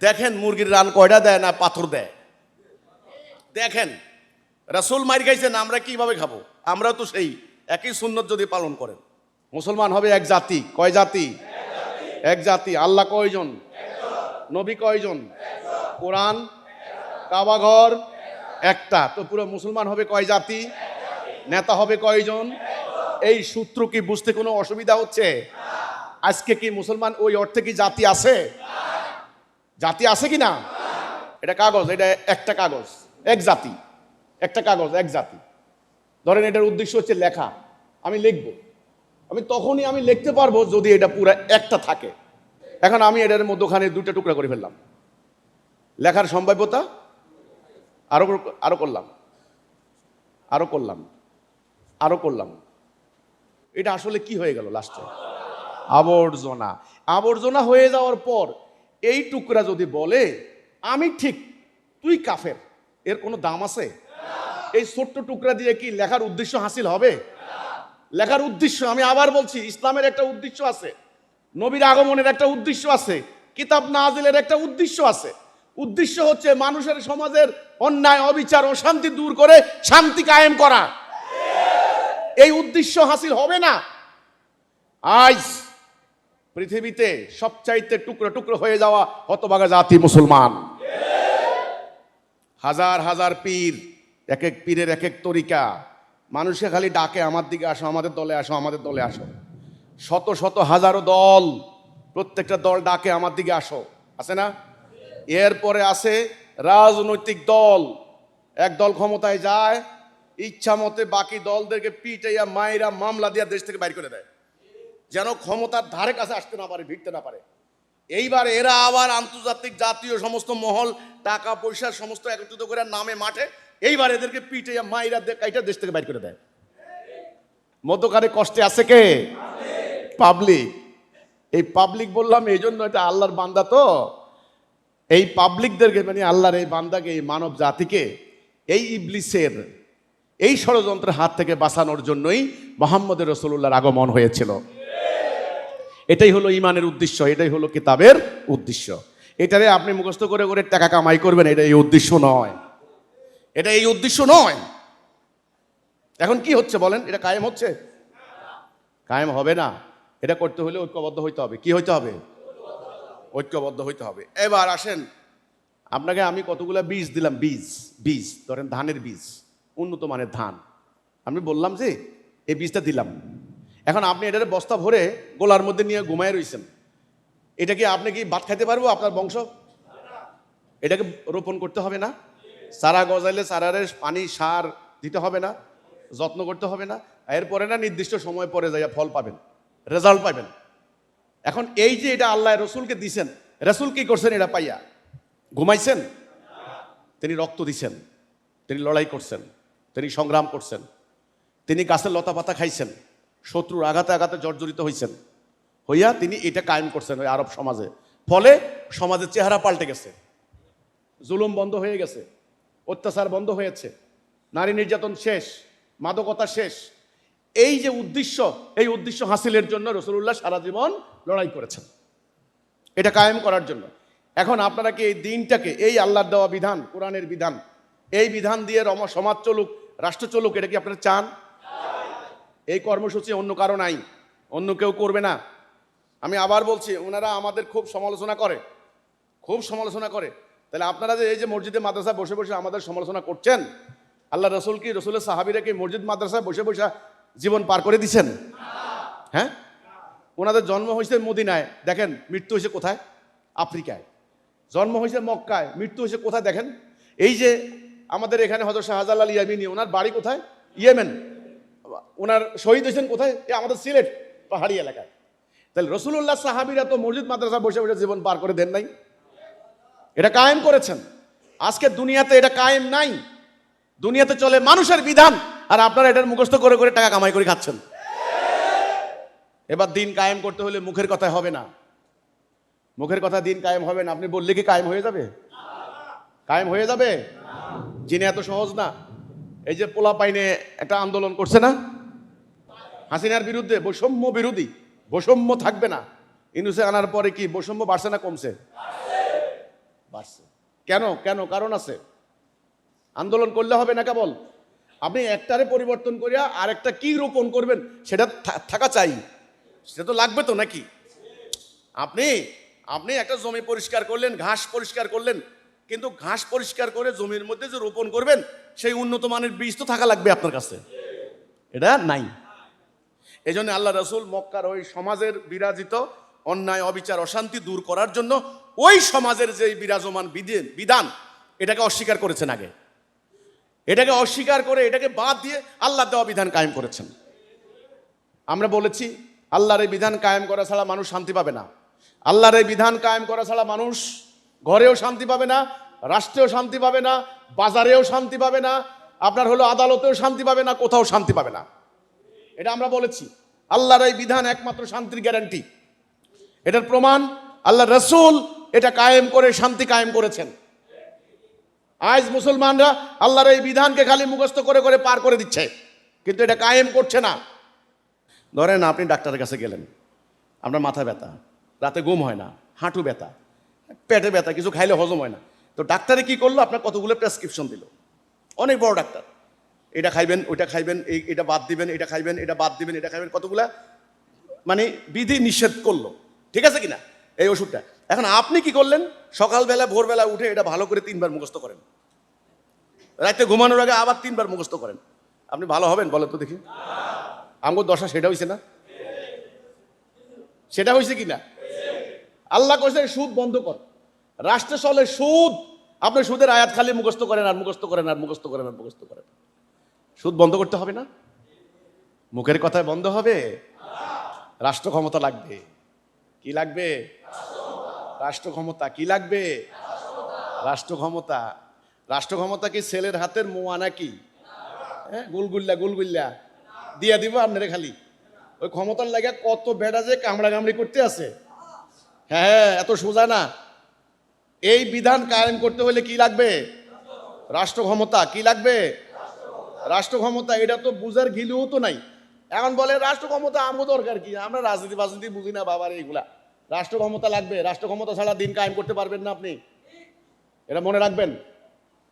দেখেন মুরগির রান কয়টা দেয় না পাথর দেয়। দেখেন রাসূল মাইর খাইছেন, আমরা কিভাবে খাবো? আমরা তো সেই একই সুন্নত যদি পালন করেন। মুসলমান হবে এক জাতি। কয় জাতি? এক জাতি। আল্লাহ কয়জন? নবী কয়জন? কোরআন, কাবা ঘর একটা। তো পুরো মুসলমান হবে কয় জাতি? নেতা হবে কয়জন? এই সূত্র কি বুঝতে কোনো অসুবিধা হচ্ছে? আজকে কি মুসলমান ওই অর্থে কি জাতি আছে? জাতি আছে কি না? এটা কাগজ, এটা একটা কাগজ, এক জাতি। একটা কাগজ, এক জাতি। ধরেন এটার উদ্দেশ্য হচ্ছে লেখা। আমি লিখব, আমি তখনই আমি লিখতে পারবো যদি এটা পুরো একটা থাকে। এখন আমি এটার মধ্যখানে দুটো টুকরা করে ফেললাম, লেখার সম্ভাব্যতা আরো আরো করলাম, আরো করলাম, আরো করলাম। এটা আসলে কি হয়ে গেল? লাস্টে আবর্জনা। আবর্জনা হয়ে যাওয়ার পর এই টুকরা যদি বলে আমি ঠিক, তুই কাফের, এর কোনো দাম আছে? এই ছোট্ট টুকরা দিয়ে কি লেখার উদ্দেশ্য হাসিল হবে? লেখার উদ্দেশ্য, আমি আবার বলছি, ইসলামের একটা উদ্দেশ্য আছে, নবীর আগমনের একটা উদ্দেশ্য আছে, কিতাব নাজিলের একটা উদ্দেশ্য আছে। উদ্দেশ্য হচ্ছে মানুষের সমাজের অন্যায় অবিচার অশান্তি দূর করে শান্তি কায়েম করা। এই উদ্দেশ্য হাসিল হবে না। আজ পৃথিবীতে সবচাইতে টুকরো টুকরো হয়ে যাওয়া হতভাগা জাতি মুসলমান। হাজার হাজার পীর, এক এক পীরের এক এক তরিকা। মানুষকে খালি ডাকে আমার দিকে আসো, আমাদের দলে আসো, আমাদের দলে আসো। শত শত হাজারো দল, প্রত্যেকটা দল ডাকে আমার দিকে আসো, আছে না? এরপরে আছে রাজনৈতিক দল। এক দল ক্ষমতায় যায়, ইচ্ছা মতে বাকি দলদেরকে পিটাইয়া মাইরা মামলা দিয়া দেশ থেকে বাইর করে দেয়, যেন ক্ষমতার ধারে কাছে আসতে না পারে, ভিড়তে না পারে। এইবার এরা আবার আন্তর্জাতিক জাতীয় সমস্ত মহল টাকা পয়সা সমস্ত একত্রিত করে নামে মাঠে, এইবার এদেরকে পিটাইয়া মাইরা কাইটা দেশ থেকে বাইর করে দেয়। মধ্যকারে কষ্টে আছে কে? পাবলিক। এই পাবলিক বললাম এই জন্য, এটা আল্লাহর বান্দা তো। এই পাবলিকদেরকে, মানে আল্লাহর এই বান্দাকে, এই মানব জাতিকে এই ইবলিসের এই ষড়যন্ত্রের হাত থেকে বাঁচানোর জন্যই মুহাম্মদ রাসূলুল্লাহর আগমন হয়েছিল। এটাই হলো ইমানের উদ্দেশ্য, এটাই হলো কিতাবের উদ্দেশ্য। এটারে আপনি মুখস্থ করে করে টাকা কামাই করবেন, এটা এই উদ্দেশ্য নয়, এটা এই উদ্দেশ্য নয়। এখন কি হচ্ছে বলেন? এটা কায়েম হচ্ছে? কায়েম হবে না। এটা করতে হলে ঐক্যবদ্ধ হইতে হবে। কি হইতে হবে? ঐক্যবদ্ধ হইতে হবে। এবার আসেন, আপনাকে আমি কতগুলা বীজ দিলাম, বীজ ধরেন ধানের বীজ, উন্নত মানের ধান। আমি বললাম যে এই বীজটা দিলাম, এখন আপনি এটারে বস্তা ভরে গোলার মধ্যে নিয়ে ঘুমায় রইছেন। এটা কি আপনি কি ভাত খাইতে পারবো আপনার বংশ? এটাকে রোপণ করতে হবে না? চারা গজাইলে চারারে পানি সার দিতে হবে না? যত্ন করতে হবে না? এরপরে না নির্দিষ্ট সময় পরে যাইয়া ফল পাবেন, রেজাল্ট পাবেন। এখন এই যে এটা আল্লাহ রসুলকে দিছেন, রসুল কি করছেন এটা পাইয়া? ঘুমাইছেন? তিনি রক্ত দিছেন, তিনি লড়াই করছেন, তিনি সংগ্রাম করছেন, তিনি গাছের লতা পাতা খাইছেন, শত্রুর আঘাতে আঘাতে জর্জরিত হয়েছেন, হইয়া তিনি এটা কায়েম করছেন ওই আরব সমাজে। ফলে সমাজের চেহারা পাল্টে গেছে, জুলুম বন্ধ হয়ে গেছে, অত্যাচার বন্ধ হয়েছে, নারী নির্যাতন শেষ, মাদকতা শেষ। এই যে উদ্দেশ্য, এই উদ্দেশ্য হাসিলের জন্য রাসূলুল্লাহ সারা জীবন লড়াই করেছেন, এটা কায়েম করার জন্য। এখন আপনারা কি এই দিনটাকে, এই আল্লাহর দেওয়া বিধান, কোরআনের বিধান, এই বিধান দিয়ে সমাজ চলুক, রাষ্ট্র চলুক, এটা কি আপনারা চান? এই কর্মসূচি অন্য কারো নাই, অন্য কেউ করবে না। আমি আবার বলছি, ওনারা আমাদের খুব সমালোচনা করে, খুব সমালোচনা করে। তাহলে আপনারা যে এই যে মসজিদে মাদ্রাসায় বসে বসে আমাদের সমালোচনা করছেন, আল্লাহ রসুল কি, রসুলের সাহাবীরা কি মসজিদ মাদ্রাসায় বসে বসে জীবন পার করে দিছেন? হ্যাঁ, ওনাদের জন্ম হয়েছে মদিনায়, দেখেন মৃত্যু হয়েছে কোথায়? আফ্রিকায়। জন্ম হয়েছে মক্কায়, মৃত্যু হয়েছে কোথায়? দেখেন এই যে আমাদের এখানে হযরত শাহজালাল ইয়ামিনী, ওনার বাড়ি কোথায়? ইয়েমেন। ওনার শহীদ হয়েছেন কোথায়? আমাদের সিলেট পাহাড়ি এলাকায়। তাহলে রাসূলুল্লাহ সাহাবীরা তো মসজিদ মাদ্রাসা বসে বসে জীবন পার করে দেন নাই, এটা কায়েম করেছেন। আজকে দুনিয়াতে এটা কায়েম নাই, দুনিয়াতে চলে মানুষের বিধান, আর আপনারা এটার মুখস্থ করে করে টাকা কামাই করে খাচ্ছেন। এবার দিন কায়েম করতে হলে মুখের কথায় হবে না, মুখের কথা দিন কায়েম হবে না। আপনি বললে কি কায়েম হয়ে যাবে? কায়েম হয়ে যাবে? জিনে এত সহজ না। এই যে পোলা পাইনে একটা আন্দোলন করছে না হাসিনার বিরুদ্ধে, বৈষম্য বিরোধী, বৈষম্য থাকবে না। ইউনূসে আনার পরে কি বৈষম্য বাড়ছে না কমছে? বাড়ছে। কেন? কেন? কারণ আছে। আন্দোলন করলে হবে না কেবল, আপনি একটারে পরিবর্তন করিয়া আরেকটা কি রোপণ করবেন সেটা থাকা চাই, সেটা তো লাগবে তো নাকি? আপনি আপনি একটা জমি পরিষ্কার করলেন, ঘাস পরিষ্কার করলেন, কিন্তু ঘাস পরিষ্কার করে জমির মধ্যে যে রোপণ করবেন সেই উন্নত মানের বীজ তো থাকা লাগবে আপনার কাছে, এটা নাই। এই জন্য আল্লাহ রাসূল মক্কার ওই সমাজের বিরাজিত অন্যায়, অবিচার, অশান্তি দূর করার জন্য ওই সমাজের যে বিরাজমান বিধান এটাকে অস্বীকার করেছেন আগে, এটাকে অস্বীকার করে এটাকে বাদ দিয়ে আল্লাহ দেওয়া বিধান কায়েম করেছেন। আমরা বলেছি আল্লাহর এই বিধান কায়েম করা ছাড়া মানুষ শান্তি পাবে না। আল্লাহর এই বিধান কায়েম করা ছাড়া মানুষ ঘরেও শান্তি পাবে না, রাষ্ট্রেও শান্তি পাবে না, বাজারেও শান্তি পাবে না, আপনার হলো আদালতেও শান্তি পাবে না, কোথাও শান্তি পাবে না। এটা আমরা বলেছি আল্লাহর এই বিধান একমাত্র শান্তির গ্যারান্টি। এটার প্রমাণ আল্লাহ রাসূল এটা কায়েম করে শান্তি কায়েম করেছেন। আজ মুসলমানরা আল্লাহর এই বিধানকে খালি মুখস্থ করে করে পার করে দিচ্ছে, কিন্তু এটা কায়েম করছে না। ধরেন আপনি ডাক্তারের কাছে গেলেন, আপনার মাথা ব্যথা, রাতে ঘুম হয় না, হাঁটু ব্যথা, পেটে ব্যথা, কিছু খাইলে হজম হয় না। তো ডাক্তারে কি করলো? আপনার কতগুলো প্রেসক্রিপশন দিল, অনেক বড় ডাক্তার, এটা খাইবেন, ওইটা খাইবেন, এটা বাদ দিবেন, এটা খাইবেন, এটা বাদ দিবেন, এটা খাইবেন, কতগুলা মানে বিধি নিষেধ করলো, ঠিক আছে কিনা এই ওষুধটা। এখন আপনি কি করলেন? সকালবেলা ভোরবেলা উঠে এটা ভালো করে 3 বার মুখস্থ করেন, রাতে ঘুমানোর আগে আবার 3 বার মুখস্থ করেন। আপনি ভালো হবেন বলেন তো দেখি? আমগো দশা সেটা হয়েছে না? সেটা হয়েছে কিনা? আল্লাহ কইছে সুদ বন্ধ কর, রাষ্ট্রে চলে সুদ, আপনি সুদের আয়াত খালি মুখস্থ করেন আর মুখস্থ করেন আর মুখস্থ করেন আর মুখস্থ করেন। সুদ বন্ধ করতে হবে না? মুখের কথায় বন্ধ হবে? রাষ্ট্র ক্ষমতা লাগবে। কি লাগবে? রাষ্ট্র ক্ষমতা। কি লাগবে? রাষ্ট্র ক্ষমতা। রাষ্ট্র ক্ষমতা কি ছেলের হাতের মোয়া নাকি? হ্যাঁ, গুলগুল্লা গুলগুল্লা দিয়া দিব আপনারে খালি। ওই ক্ষমতার লাগে কত বেড়া যে কামড়া কামড়ি করতে আছে। হ্যাঁ, এত সোজা না। এই বিধান কায়েম করতে হলে কি লাগবে? রাষ্ট্র ক্ষমতা। কি লাগবে? রাষ্ট্র ক্ষমতা। এটা তো বুঝার ঘিলুও তো নাই। এখন বলে রাষ্ট্র ক্ষমতা আমগো দরকার কি? আমরা রাজনীতি বাজনীতি বুঝি না বাবার এইগুলা। রাষ্ট্র ক্ষমতা লাগবে, রাষ্ট্র ক্ষমতা ছাড়া দিন কায়েম করতে পারবেন না আপনি, এটা মনে রাখবেন।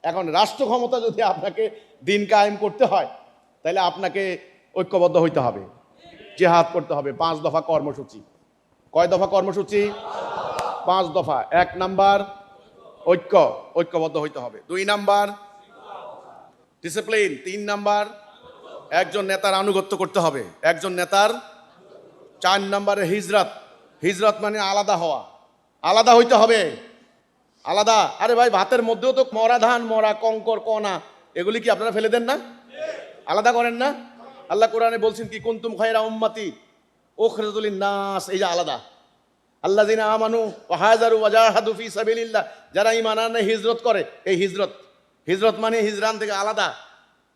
এখন রাষ্ট্র ক্ষমতা যদি আপনাকে দিন কায়েম করতে হয় তাহলে আপনাকে ঐক্যবদ্ধ হইতে হবে, জিহাদ করতে হবে। 5 দফা কর্মসূচি। কয় দফা কর্মসূচি? 5 দফা। 1 নাম্বার ঐক্য, ঐক্যবদ্ধ হইতে হবে। 2 নাম্বার ডিসিপ্লিন। 3 নাম্বার একজন নেতার আনুগত্য করতে হবে, একজন নেতার। 4 নাম্বারে হিজরত। হিজরত মানে আলাদা হওয়া, আলাদা হইতে হবে, আলাদা। আরে ভাই, ভাতের মধ্যেও তো মরা ধান, মরা কঙ্কর, কণা, এগুলি কি আপনারা ফেলে দেন না? আলাদা করেন না? আল্লাহ কোরআনে বলছেন কি, কুনতুম খায়রা উম্মতি উখরিজাত লিন-নাস, এই যে আলাদা। আল্লাযিনা আমানু ওয়া হাজারু ওয়া জাহাদু ফি সাবিলিল্লাহ, যারা ঈমান আনে হিজরত করে, এই হিজরত। হিজরত মানে হিজরান থেকে আলাদা।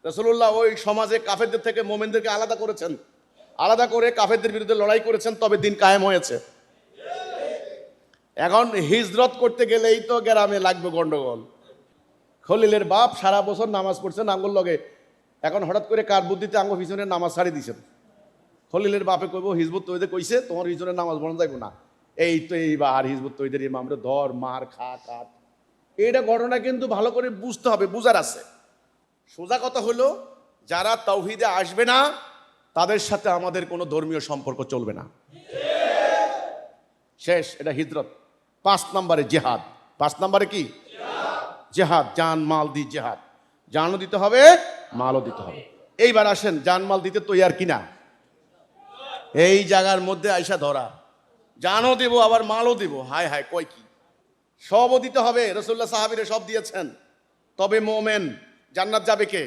রাসূলুল্লাহ ওই সমাজে কাফেরদের থেকে মুমিনদেরকে আলাদা করেছেন, আলাদা করে কাফেরদের বিরুদ্ধে লড়াই করেছেন, তবে দিন কায়েম হয়েছে। এখন হিজরত করতে গেলেই তো গ্রামে লাগবে গন্ডগোল। খলিলের বাপ সারা বছর নামাজ পড়ছেন আঙ্গুল লগে, এখন হঠাৎ করে কার বুদ্ধিতে আঙ্গুল পিছনে নামাজ ছাড়ি দিয়েছেন। খলিলের বাপে কইব হিজবুত তৈদের কইছে তোমার পিছনে নামাজ পড়া যাইব না, এই তো এইবার হিজবুত তৈদের ইমামরে ধর, মার, খা, কাট। এইটা ঘটনা কিন্তু ভালো করে বুঝতে হবে, বুঝার আছে। সোজা কথা হলো, যারা তাওহীদে আসবে না তাদের সাথে আমাদের কোনো ধর্মীয় সম্পর্ক চলবে না, শেষ। এটা হিজরত। 5 নম্বরে জিহাদ। 5 নম্বরে কি? জিহাদ। জান মাল দি জিহাদ, জানও দিতে হবে, মালও দিতে হবে। এইবার আসেন, জান মাল দিতে তৈয়ার কিনা? এই জায়গার মধ্যে আইসা ধরা, জানও দিব আবার মালও দিব। হায় হায়, কয় কি? সবও দিতে হবে। রাসূলুল্লাহ সাহাবীরা সব দিয়েছেন। তবে মোমেন, জান্নাত যাবে কে?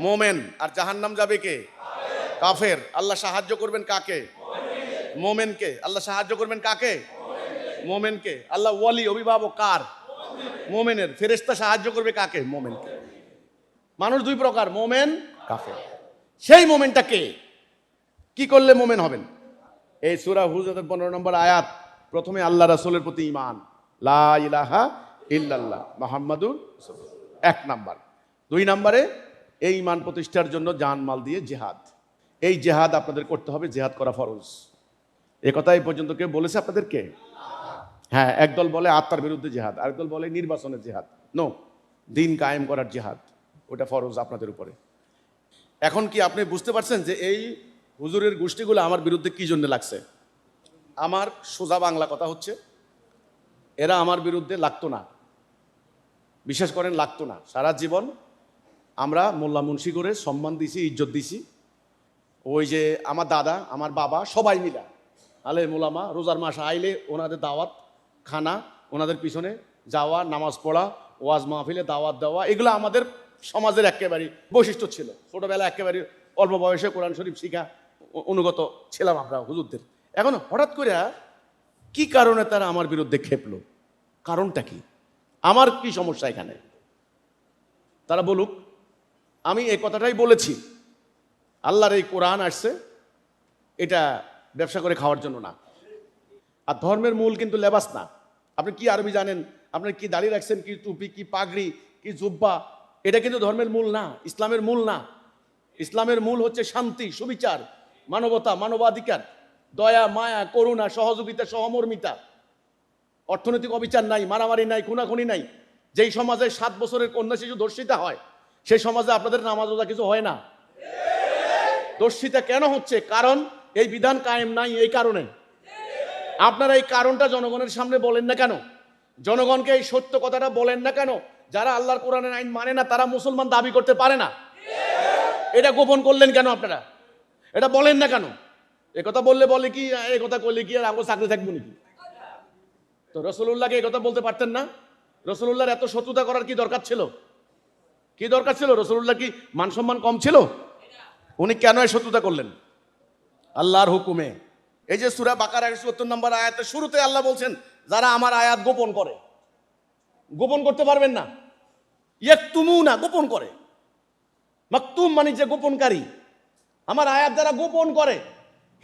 মোমেন। আর জাহান্নাম যাবে কে? কাফের। আল্লাহ সাহায্য করবেন কাকে? মোমেনকে। আল্লাহ সাহায্য করবেন কাকে? মোমেনকে। আল্লাহ ওয়ালি, অভিভাবক কার? মোমেনের। ফেরেশতা সাহায্য করবে কাকে? মোমেনকে। মানুষ দুই প্রকার, মোমেন, কাফের। সেই মোমেনটা কে? কি করলে মোমেন হবেন? এই সূরা হুজুরাতের 15 নম্বর আয়াত। প্রথমে আল্লাহ রাসূলের প্রতি ঈমান, লা ইলাহা ইল্লাল্লাহ মুহাম্মাদুর রাসূলুল্লাহ, 1 নাম্বার। 2 নম্বরে এই ঈমান প্রতিষ্ঠার জন্য জানমাল দিয়ে জিহাদ। এই জিহাদ আপনাদের করতে হবে, জিহাদ করা ফরজ। এ কথা এই পর্যন্ত কেউ বলেছে আপনাদেরকে? হ্যাঁ, একদল বলে আত্মার বিরুদ্ধে জিহাদ, আরেকদল বলে নির্বাচনের জিহাদ। নো, দিন কায়েম করার জিহাদ, ওটা ফরজ আপনাদের উপরে। এখন কি আপনি বুঝতে পারছেন যে এই হুজুরের গোষ্ঠীগুলো আমার বিরুদ্ধে কি জন্য লাগছে? আমার সোজা বাংলা কথা হচ্ছে, এরা আমার বিরুদ্ধে লাগতো না, বিশ্বাস করেন লাগতো না। সারা জীবন আমরা মোল্লা মুন্সি করে সম্মান দিছি, ইজ্জত দিছি। ওই যে আমার দাদা, আমার বাবা, সবাই মিলা আলে মোলামা, রোজার মাস আইলে ওনাদের দাওয়াত খানা, ওনাদের পিছনে যাওয়া, নামাজ পড়া, ওয়াজ মাহফিলে দাওয়াত দেওয়া, এগুলো আমাদের সমাজের একেবারে বৈশিষ্ট্য ছিল। ছোটবেলা একেবারে অল্প বয়সে কোরআন শরীফ শিখা অনুগত ছিলাম আমরা হুজুরদের। এখন হঠাৎ করে কি কারণে তারা আমার বিরুদ্ধে খেপলো? কারণটা কি? আমার কি সমস্যা এখানে? তারা বলুক। আমি এই কথাটাই বলেছি, আল্লাহর এই কোরআন আসছে এটা ব্যবসা করে খাওয়ার জন্য না। আর ধর্মের মূল কিন্তু লেবাস না। আপনি কি আরবি জানেন, আপনি কি দাড়ি রাখছেন, কি টুপি, কি পাগড়ি, কি জুব্বা, এটা কিন্তু ধর্মের মূল না, ইসলামের মূল না। ইসলামের মূল হচ্ছে শান্তি, সুবিচার, মানবতা, মানবাধিকার, দয়া, মায়া, করুণা, সহযোগিতা, সহমর্মিতা। অর্থনৈতিক অবিচার নাই, মারামারি নাই, খুনাখুনি নাই। যেই সমাজে 7 বছরের কন্যা শিশু ধর্ষিতা হয়, সেই সমাজে আপনাদের নামাজ রোজা কিছু হয় না। ধর্ষিতা কেন হচ্ছে? কারণ এই বিধান কায়েম নাই। এই কারণে আপনারা এই কারণটা জনগণের সামনে বলেন না কেন? জনগণকে এই সত্য কথাটা বলেন না কেন? যারা আল্লাহর কোরআনের আইন মানে না, তারা মুসলমান দাবি করতে পারে না। এটা গোপন করলেন কেন আপনারা? এটা বলেন না কেন? একথা বললে বলে কি, এই কথা করলে কি আর আমরা চাকরি থাকবো নাকি? তো রাসূলুল্লাহকে এই কথা বলতে পারতেন না? রাসূলুল্লাহর এত শত্রুতা করার কি দরকার ছিল? কি দরকার ছিল? রাসূলুল্লাহ কি মান সম্মান কম ছিল? উনি কেন এই শত্রুতা করলেন? আল্লাহর হুকুমে। এই যে সূরা বাকারার ৭৪ নম্বর আয়াতের শুরুতে আল্লাহ বলছেন, যারা আমার আয়াত গোপন করে, গোপন করতে পারবেন না। ইয়াকতুমুনা, গোপন করে। মাকতুম মানে যে গোপনকারী। আমার আয়াত যারা গোপন করে,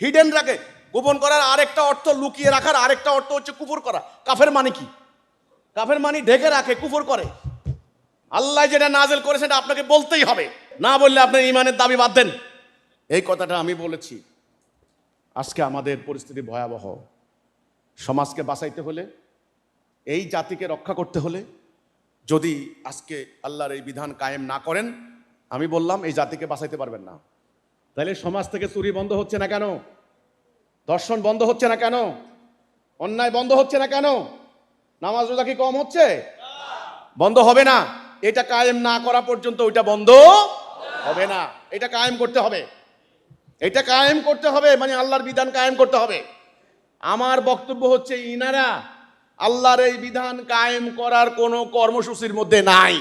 হিডেন রাখে। গোপন করার আরেকটা অর্থ, লুকিয়ে রাখার আরেকটা অর্থ হচ্ছে কুফর করা। কাফের মানে কি? কাফের মানে ঢেকে রাখে, কুফর করে। আল্লাহ যেটা নাযিল করেছেন এটা আপনাকে বলতেই হবে, না বললে আপনার ঈমানের দাবি বাদ দেন। এই কথাটা আমি বলেছি। আজকে আমাদের পরিস্থিতি ভয়াবহ। সমাজকে বাঁচাইতে হলে, এই জাতিকে রক্ষা করতে হলে, যদি আজকে আল্লাহর এই বিধান কায়েম না করেন, আমি বললাম এই জাতিকে বাঁচাইতে পারবেন না। তাহলে সমাজ থেকে চুরি বন্ধ হচ্ছে না কেন? ধর্ষণ বন্ধ হচ্ছে না কেন? অন্যায় বন্ধ হচ্ছে না কেন? নামাজ রোজা কি কম হচ্ছে? বন্ধ হবে না। এটা কায়েম না করা পর্যন্ত ওইটা বন্ধ হবে না। এটা কায়েম করতে হবে। এটা কায়েম করতে হবে, মানে আল্লাহর বিধান কায়েম করতে হবে। আমার বক্তব্য হচ্ছে, ইনারা আল্লাহর এই বিধান কায়েম করার কোনো কর্মসূচির মধ্যে নাই।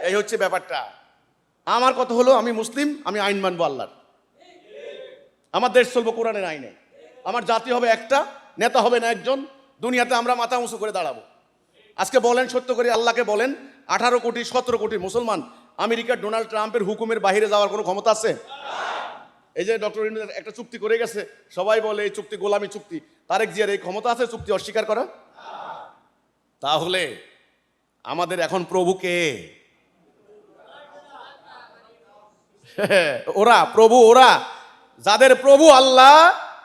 এই হচ্ছে ব্যাপারটা। আমার কথা হলো, আমি মুসলিম, আমি আইন মানবো আল্লাহর। আমার দেশ চলবো কোরআনের আইনে। আমার জাতি হবে একটা, নেতা হবে না একজন। দুনিয়াতে আমরা মাথা উঁচু করে দাঁড়াবো। আজকে বলেন, সত্য করে আল্লাহকে বলেন, 18 কোটি 17 কোটি মুসলমান আমেরিকার ডোনাল্ড ট্রাম্পের হুকুমের বাইরে যাওয়ার কোনো ক্ষমতা আছে? এই যে ডক্টর ইউনূস একটা চুক্তি করে গেছে, সবাই বলে এই চুক্তি গোলামি চুক্তি। তারেক জিয়ার এই ক্ষমতা আছে চুক্তি অস্বীকার করা? তাহলে আমাদের এখন প্রভু কে? ওরা প্রভু, ওরা যাদের প্রভু আল্লাহ,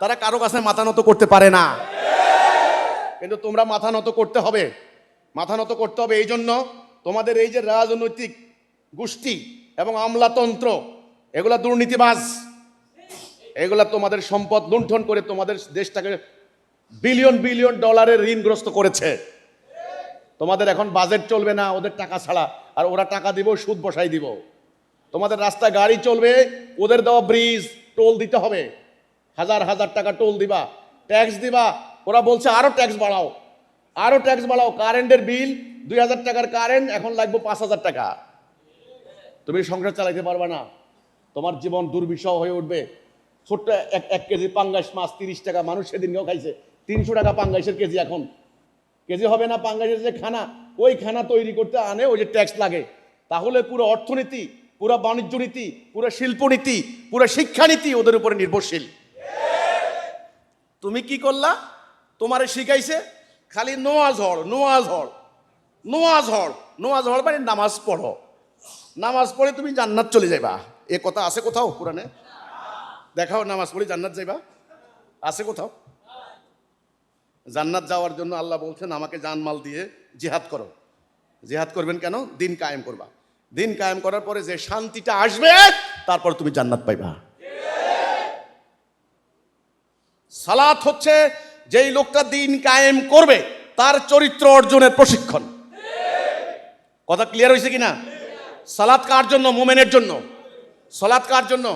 তারা কারো কাছে মাথা নত করতে পারে না। কিন্তু তোমরা মাথা নত করতে হবে, মাথা নত করতে হবে। এই জন্য তোমাদের এই যে রাজনৈতিক গোষ্ঠী এবং আমলাতন্ত্র, এগুলা দুর্নীতিবাজ, এগুলা তোমাদের সম্পদ লুণ্ঠন করে তোমাদের দেশটাকে বিলিয়ন বিলিয়ন ডলারের ঋণগ্রস্ত করেছে। তোমাদের এখন বাজেট চলবে না ওদের টাকা ছাড়া, আর ওরা টাকা দিব, সুদ বসাই দিব। তোমাদের রাস্তায় গাড়ি চলবে ওদের দেওয়া ব্রিজ, টোল দিতে হবে, হাজার হাজার টাকা টোল দিবা, ট্যাক্স দিবা। ওরা বলছে আরো ট্যাক্স বাড়াও, আরো ট্যাক্স বাড়াও। কারেন্টের বিল 2000 টাকার কারেন্ট এখন লাগবে 5000 টাকা। তুমি সংসার চালাইতে পারবে না, তোমার জীবন দুর্বিষহ হয়ে উঠবে। ছোট্ট এক কেজি পাঙ্গাস মাছ 30 টাকা, মানুষ সেদিনকেও খাইছে 300 টাকা পাঙ্গাসের কেজি। এখন কেজি হবে না পাঙ্গাসের যে খানা, ওই খানা তৈরি করতে আনে ওই যে ট্যাক্স লাগে। তাহলে পুরো অর্থনীতি, পুরো বাণিজ্য নীতি, পুরো শিল্পনীতি, পুরো শিক্ষানীতি ওদের উপরে নির্ভরশীল। তুমি কি করলা? তোমারে শিখাইছে খালি নোয়াজ হড়, নোয়াজ হড়, নোয়াজ হড়, নোয়াজ হড় মানে নামাজ পড়ো। নামাজ পড়ে তুমি জান্নাত চলে যাইবা, এ কথা আছে কোথাও কোরআনে? দেখাও নামাজ পড়ে জান্নাত যাইবা, আছে কোথাও? জান্নাত যাওয়ার জন্য আল্লাহ বলছেন আমাকে জানমাল দিয়ে জিহাদ করো। জিহাদ করবেন কেন? দিন কায়েম করবা। দিন কায়েম করার পরে যে শান্তিটা আসবে, তারপর তুমি জান্নাত পাইবা। সালাত হচ্ছে যেই লোকটা দিন কায়েম করবে তার চরিত্র অর্জনের প্রশিক্ষণ। কথা ক্লিয়ার হয়েছে কিনা? সালাত কার জন্য? মোমেনের জন্য। সালাত কার জন্য?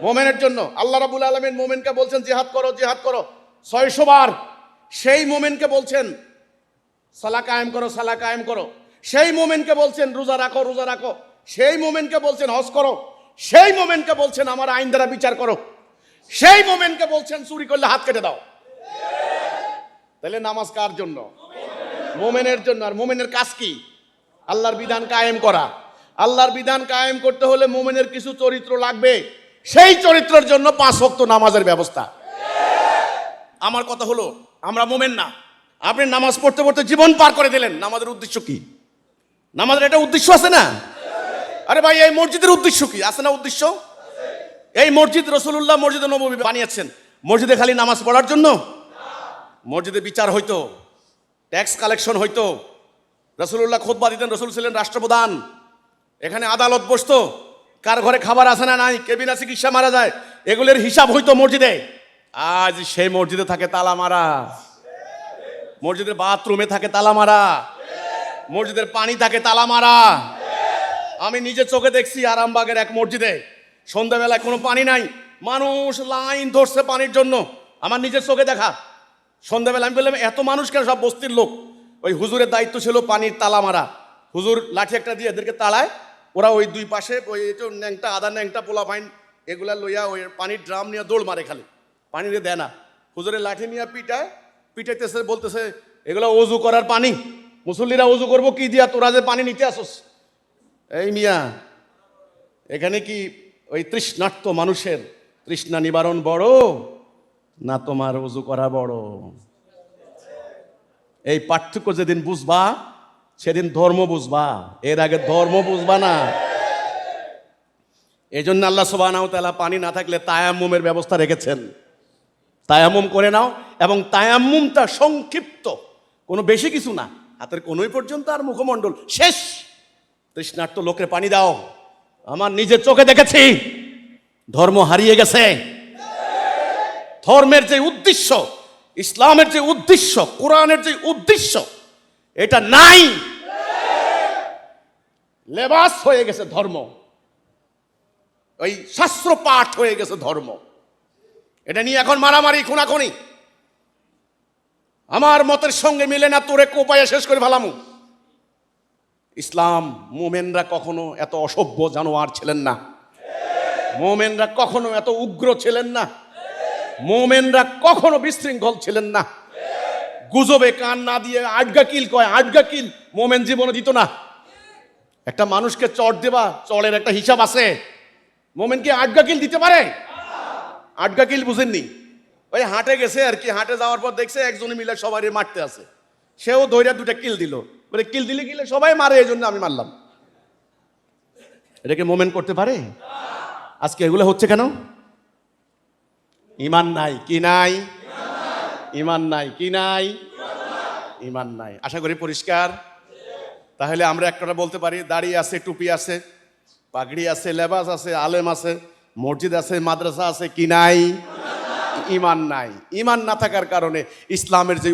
মোমেনের জন্য। আল্লাহ রাব্বুল আলামিন মোমেনকে বলছেন জিহাদ করো, জিহাদ করো 600 বার। সেই মোমেনকে বলছেন সালা কায়েম করো, সালা কায়েম করো। সেই মোমেনকে বলছেন রোজা রাখো, রোজা রাখো। সেই মোমেনকে বলছেন হজ করো। সেই মোমেনকে বলছেন আমার আইন দ্বারা বিচার করো। সেই মোমেনকে বলছেন চুরি করলে হাত কেটে দাও। তাহলে নামাজ কার জন্য? মোমেনের জন্য। আর মোমেনের কাজ কি? আল্লাহর বিধান কায়েম করা। আল্লাহর বিধান কায়েম করতে হলে মোমেনের কিছু চরিত্র লাগবে। সেই চরিত্রের জন্য 5 ওয়াক্ত নামাজের ব্যবস্থা। আমার কথা হলো আমরা মোমেন না। আপনি নামাজ পড়তে পড়তে জীবন পার করে দিলেন, নামাজের উদ্দেশ্য কি? নামাজের একটা উদ্দেশ্য আছে না? আরে ভাই, এই মসজিদের উদ্দেশ্য কি? আছে না উদ্দেশ্য? এই মসজিদ রাসূলুল্লাহ মসজিদে নববী বানিয়েছেন মসজিদে খালি নামাজ পড়ার জন্য? মসজিদে বিচার হইতো, ট্যাক্স কালেকশন হইতো, রাসূলুল্লাহ খুতবা দিতেন, রাসূল ছিলেন রাষ্ট্রপ্রধান, এখানে আদালত বসতো, কার ঘরে খাবার আছে না নাই, কেবিনা চিকিৎসা মারা যায়, এগুলোর হিসাব হইতো মসজিদে। আজ সেই মসজিদে থাকে তালা মারা, মসজিদের বাথরুমে থাকে তালা মারা, মসজিদের পানি থাকে তালা মারা। আমি নিজে চোখে দেখছি আরামবাগের এক মসজিদে সন্ধ্যাবেলায় কোনো পানি নাই, মানুষ লাইন ধরছে পানির জন্য। আমার নিজের চোখে দেখা। সন্ধ্যাবেলা আমি বললাম এত মানুষ কেন? সব বস্তির লোক। ওই হুজুরের দায়িত্ব ছিল পানির তালা মারা। হুজুর লাঠি একটা দিয়ে এদেরকে তালায়, ওরা ওই দুই পাশে ওই ন্যাংটা আদা ন্যাংটা পোলা ফাইন এগুলা লইয়া ওই পানির ড্রাম নিয়ে দৌড় মারে, খালি পানি দিয়ে দেয় না। হুজুরের লাঠি নিয়ে পিটায়, পিটাইতেছে, বলতেছে এগুলো অজু করার পানি, মুসল্লিরা অজু করবো কি দিয়া, তোরা যে পানি নিতে আসোস। এই মিয়া, এখানে কি ওই তৃষ্ণার্ত মানুষের তৃষ্ণা নিবারণ বড় না তোমার অজু করা বড়? এই পার্থক্য যেদিন বুঝবা সেদিন ধর্ম বুঝবা, এর আগে ধর্ম বুঝবা না। এই জন্য আল্লাহ সুবহানাহু ওয়া তাআলা পানি না থাকলে তায়াম্মুমের ব্যবস্থা রেখেছেন। তায়াম্মুম করে নাও, এবং তায়াম্মুমটা সংক্ষিপ্ত, কোনো বেশি কিছু না, হাতের কোনোই পর্যন্ত আর মুখমণ্ডল শেষ। তৃষ্ণার্ত লোকের পানি দাও। আমার নিজের চোখে দেখেছি ধর্ম হারিয়ে গেছে। ধর্মের যে উদ্দেশ্য, ইসলামের যে উদ্দেশ্য, কোরআনের যে উদ্দেশ্য, এটা নাই। লেবাস হয়ে গেছে ধর্ম, ওই শাস্ত্র পাঠ হয়ে গেছে ধর্ম। এটা নিয়ে এখন মারামারি, খুনাখুনি। আমার মতের সঙ্গে মিলে না, তোরে কোপাইয়া শেষ করে ফেলামু। ইসলাম, মোমেনরা কখনো এত অসভ্য জানোয়ার ছিলেন না। মোমেনরা কখনো এত উগ্র ছিলেন না। মোমেনরা কখনো বিশৃঙ্খল ছিলেন না। গুজবে কান না দিয়ে আটগা কিল কয়, আটগা কিল মোমেন জীবনে দিত না। একটা মানুষকে চড় দেবা, চড়ের একটা হিসাব আছে। মোমেন কি আটগা কিল দিতে পারে? আটগা কিল বুঝেননি? ওই হাটে গেছে আর কি, হাটে যাওয়ার পর দেখছে একজনে মিলে সবাই মারতে আছে, সেও ধৈর্য 2টা কিল দিল। বলে কিল দিলে গিলে সবাই মারে, এই জন্য আমি মারলাম। এটাকে মোমেন করতে পারে? আজকে এগুলো হচ্ছে কেন? ইমান নাই। কি নাই? ইমান নাই। কি নাই? ইমান নাই। আশা করি পরিষ্কার। তাহলে আমরা একটা বলতে পারি, দাড়ি আছে, টুপি আছে, পাগড়ি আছে, লেবাস আছে, আলেম আছে, মসজিদ আছে, মাদ্রাসা আছে, কি নাই? ইমান নাই। ইমান না থাকার কারণে ইসলামের যে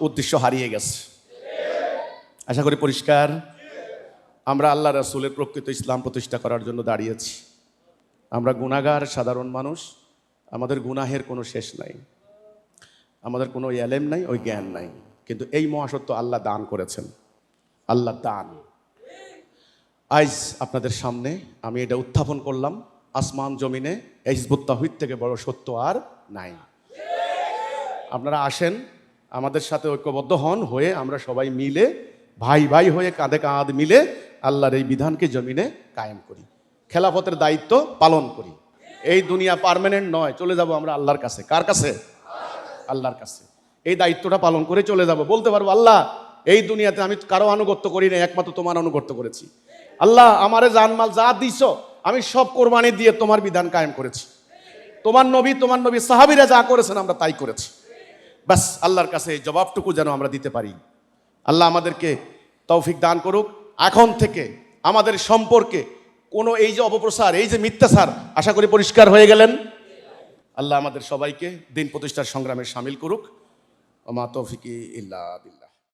উদ্দেশ্য হারিয়ে গেছে। আশা করি পরিষ্কার। আমরা আল্লাহ রাসূলের প্রকৃত ইসলাম প্রতিষ্ঠা করার জন্য দাঁড়িয়েছি। আমরা গুনাহগার সাধারণ মানুষ, আমাদের গুনাহের কোনো শেষ নাই, আমাদের কোনো এলেম নাই, ওই জ্ঞান নাই। কিন্তু এই মহাসত্য আল্লাহ দান করেছেন, আল্লাহ দান। আজ আপনাদের সামনে আমি এটা উত্থাপন করলাম, আসমান জমিনে হিজবুত তাওহীদ থেকে বড় সত্য আর নাই। আপনারা আসেন, আমাদের সাথে ঐক্যবদ্ধ হন, হয়ে আমরা সবাই মিলে ভাই ভাই হয়ে কাঁধে কাঁধ মিলে আল্লাহর এই বিধানকে জমিনে কায়েম করি, খেলাফতের দায়িত্ব পালন করি। এই দুনিয়া পার্মানেন্ট নয়, চলে যাব আমরা আল্লাহর কাছে। কার কাছে? আল্লাহর কাছে। এই দায়িত্বটা পালন করে চলে যাব, বলতে পারবো আল্লাহ এই দুনিয়াতে আমি কারো আনুগত্য করি না, একমাত্র তোমার আনুগত্য করেছি। আল্লাহ আমারে জানমাল যা দিছো আমি সব কোরবানি দিয়ে তোমার বিধান কায়েম করেছি। তোমার নবী সাহাবীরা যা করেছেন আমরা তাই করেছি। বাস আল্লাহর কাছে এই জবাবটুকু যেন আমরা দিতে পারি। আল্লাহ আমাদেরকে তৌফিক দান করুক। এখন থেকে আমাদের সম্পর্কে কোনো এই যে অপপ্রচার, এই যে মিথ্যাচার, আশা করি পরিষ্কার হয়ে গেলেন। আল্লাহ আমাদের সবাইকে দিন প্রতিষ্ঠার সংগ্রামে শামিল করুক। ওমা তৌফিকি ইল্লা বিল্লাহ।